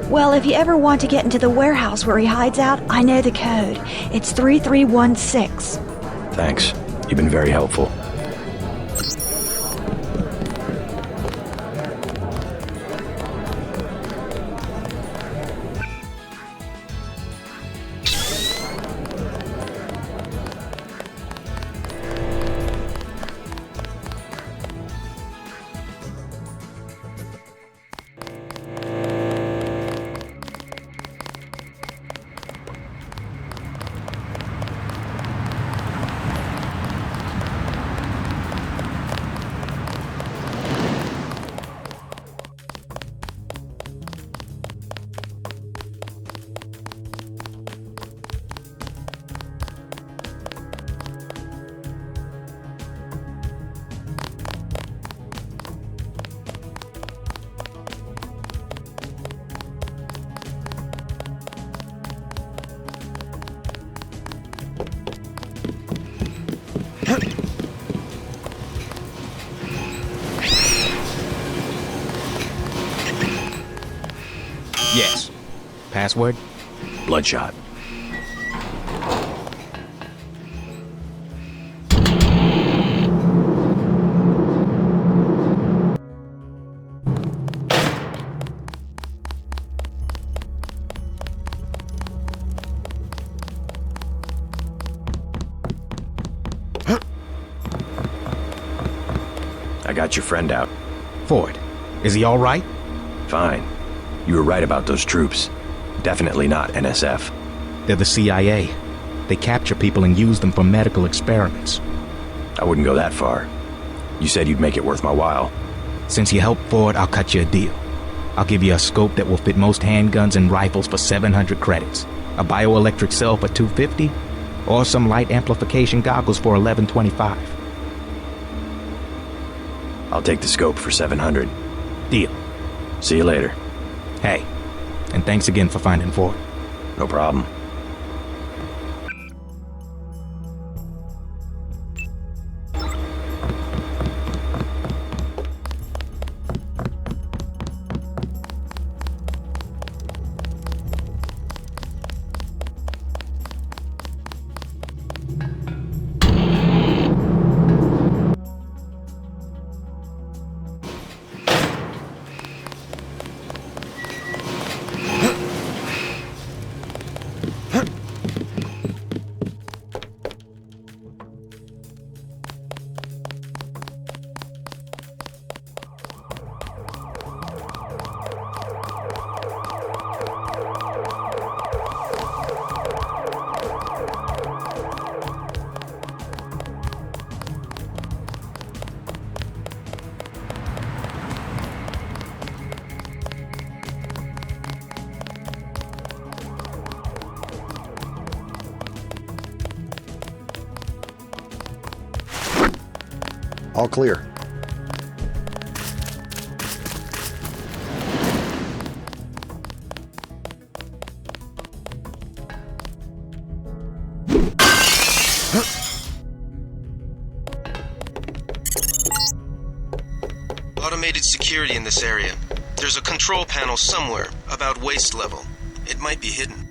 Well, if you ever want to get into the warehouse where he hides out, I know the code. It's 3316. Thanks. You've been very helpful. Yes. Password? Bloodshot. I got your friend out. Ford, is he all right? Fine. You were right about those troops. Definitely not NSF. They're the CIA. They capture people and use them for medical experiments. I wouldn't go that far. You said you'd make it worth my while. Since you helped Ford, I'll cut you a deal. I'll give you a scope that will fit most handguns and rifles for 700 credits, a bioelectric cell for 250, or some light amplification goggles for 1125. I'll take the scope for 700. Deal. See you later. Hey, and thanks again for finding Ford. No problem. All clear. Automated security in this area. There's a control panel somewhere, about waist level. It might be hidden.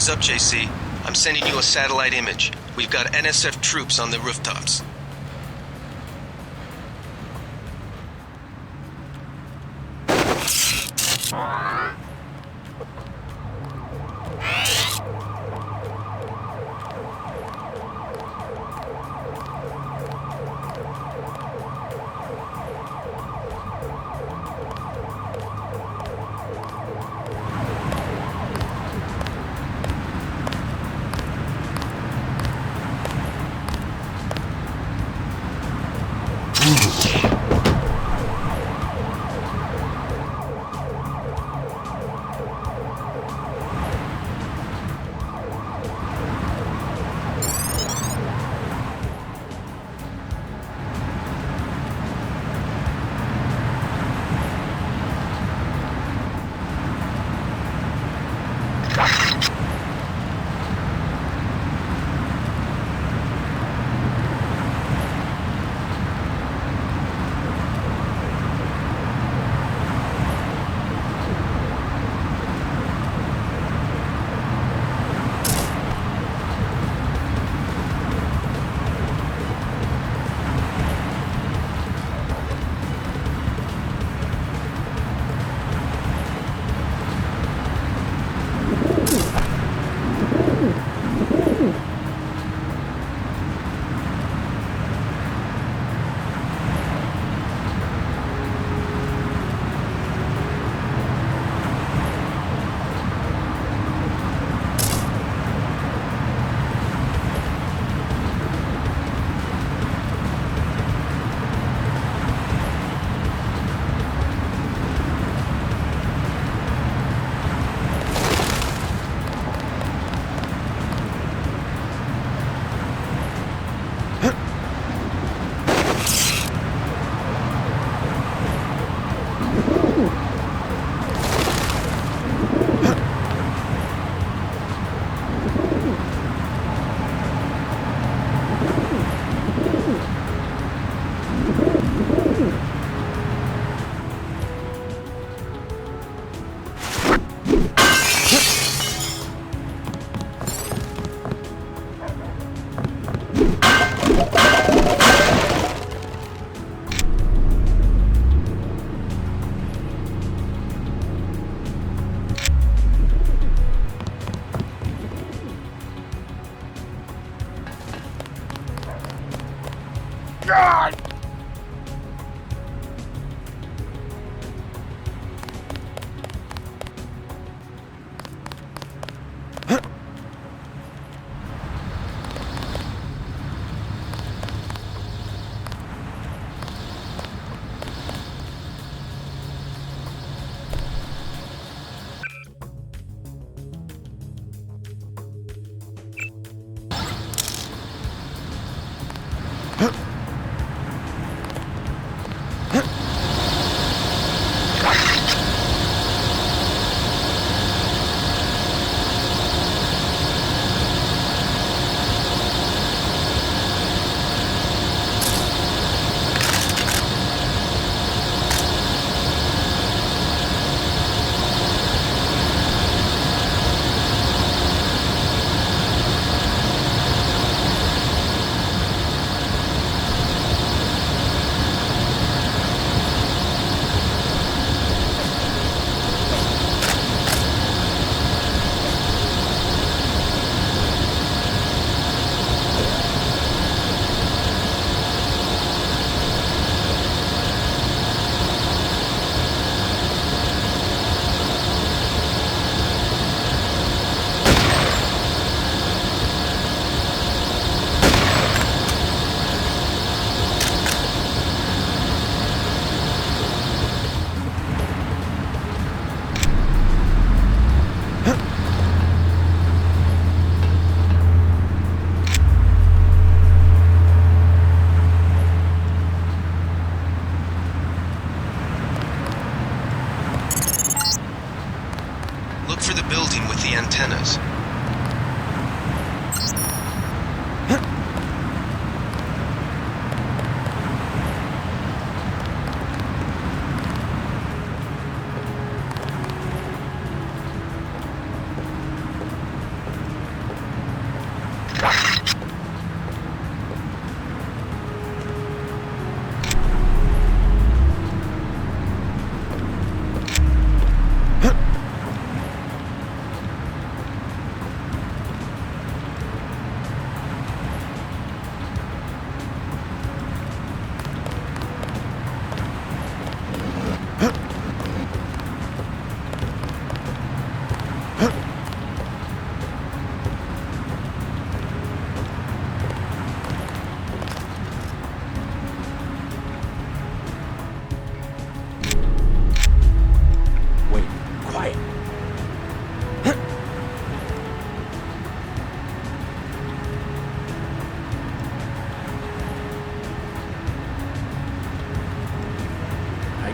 Heads up, JC. I'm sending you a satellite image. We've got NSF troops on the rooftops.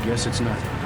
Guess it's nothing.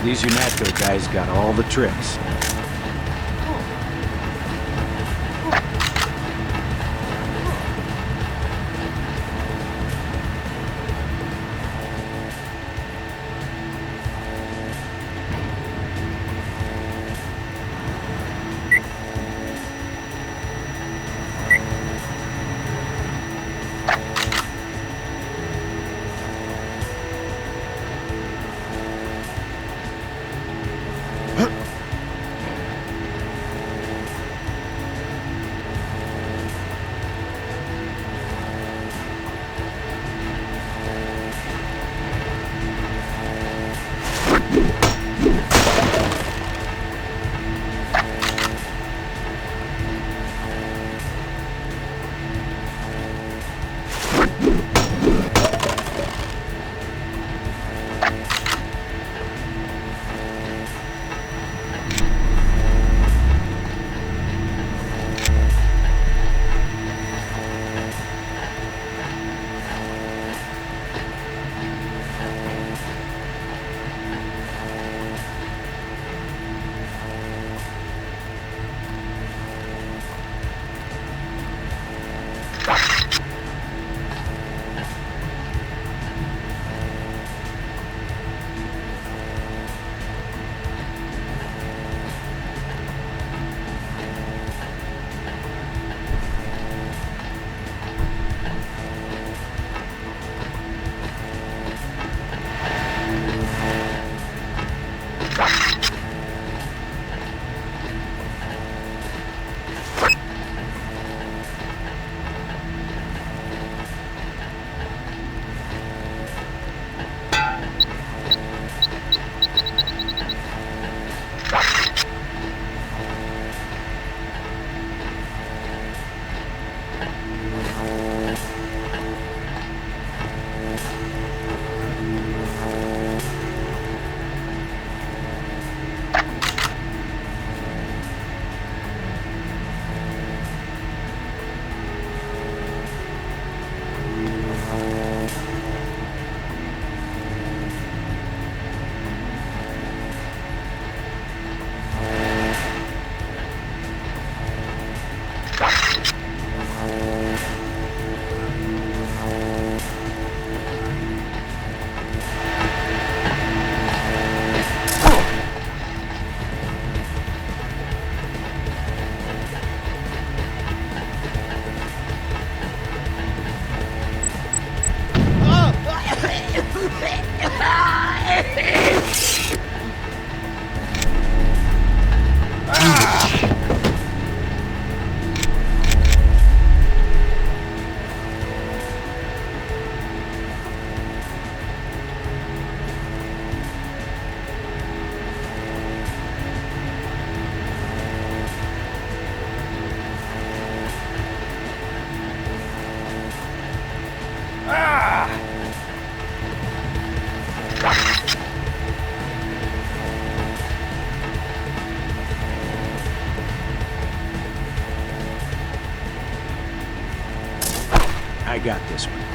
These UNATCO guys got all the tricks. I got this one.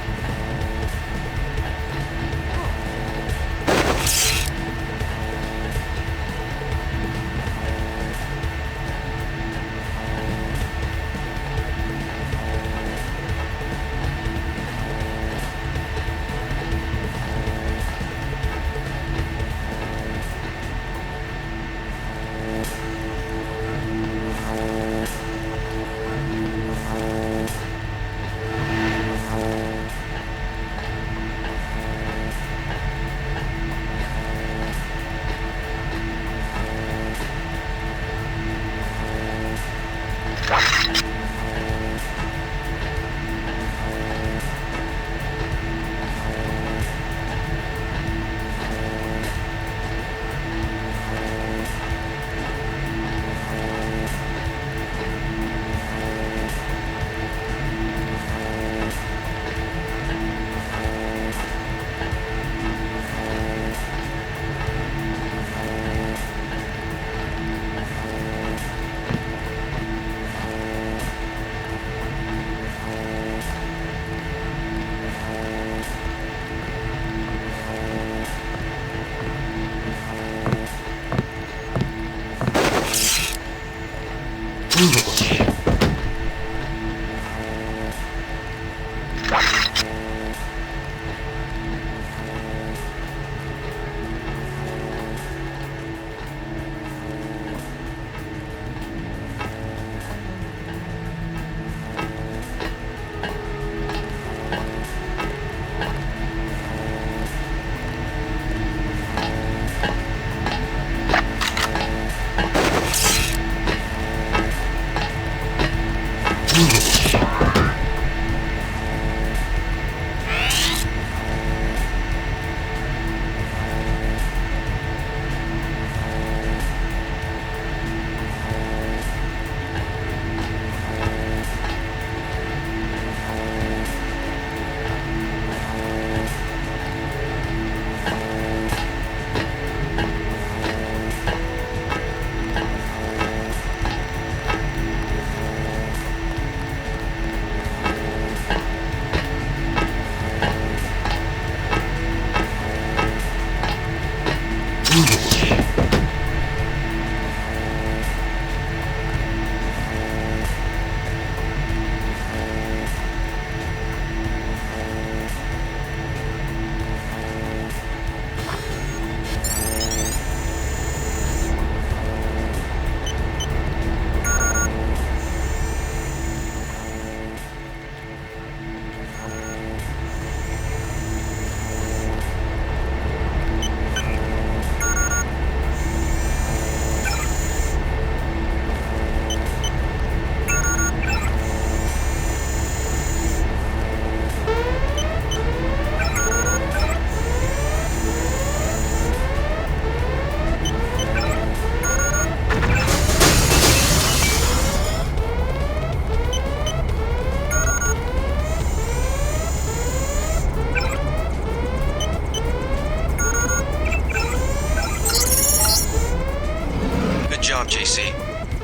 JC.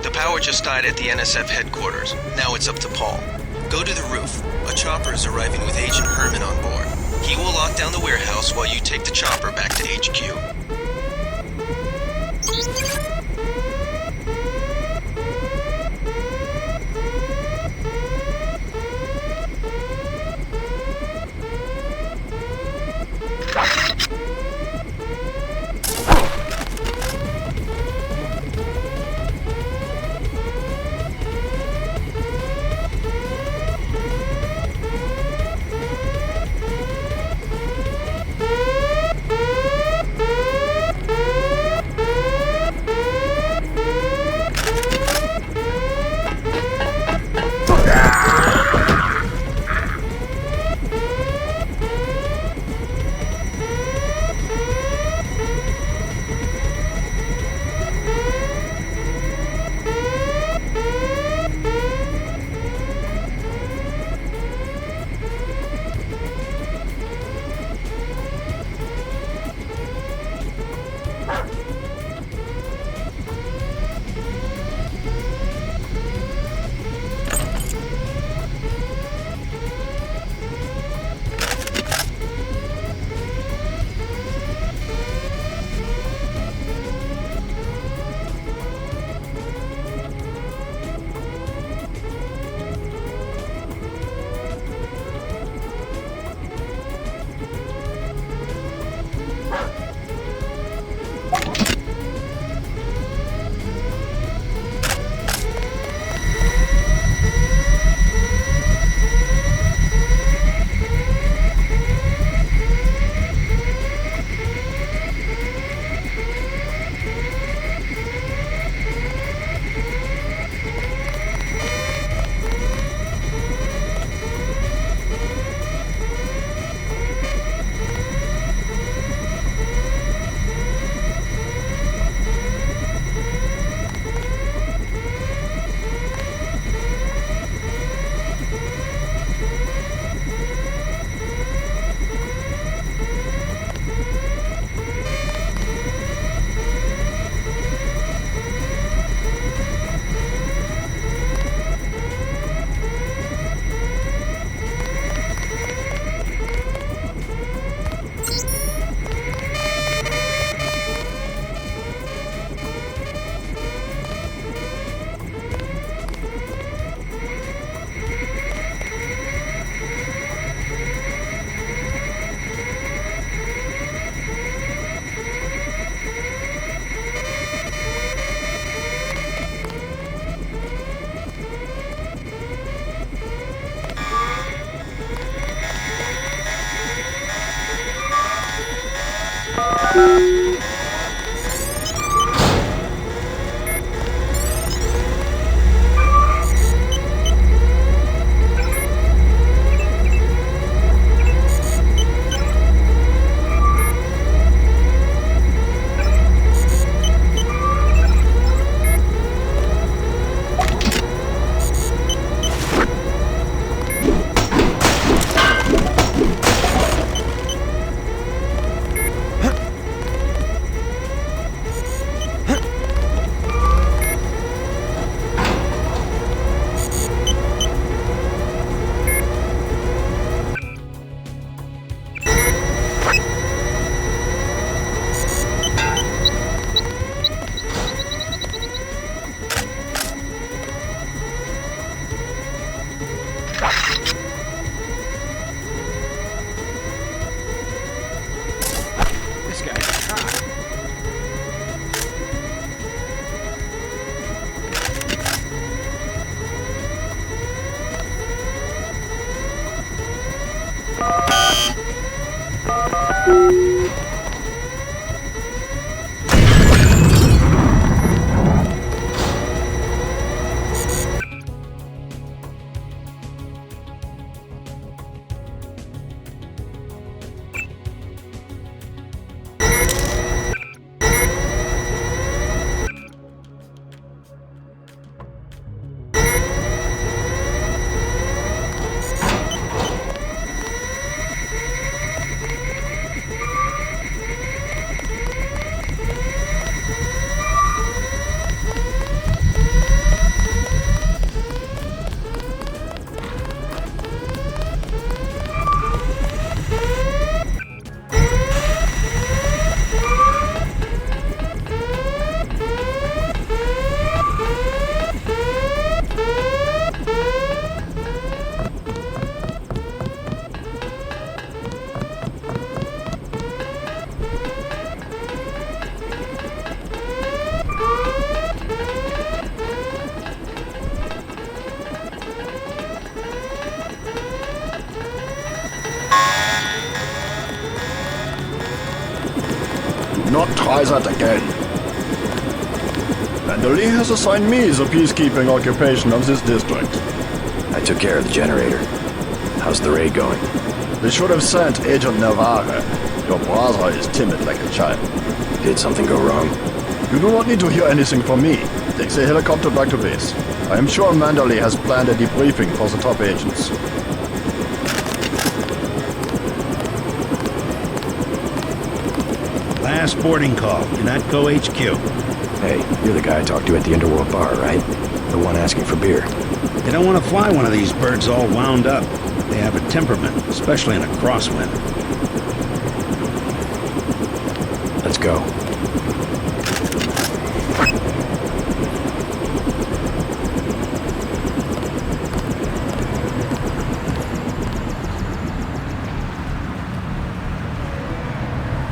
The power just died at the NSF headquarters. Now it's up to Paul. Go to the roof. A chopper is arriving with Agent Herman on board. He will lock down the warehouse while you take the chopper back to HQ. Not try that again. Manderly has assigned me the peacekeeping occupation of this district. I took care of the generator. How's the raid going? We should have sent Agent Navarre. Your brother is timid like a child. Did something go wrong? You do not need to hear anything from me. Take the helicopter back to base. I am sure Manderly has planned a debriefing for the top agents. Last boarding call. Do not go HQ. Hey, you're the guy I talked to at the Underworld bar, right? The one asking for beer. They don't want to fly one of these birds all wound up. They have a temperament, especially in a crosswind. Let's go.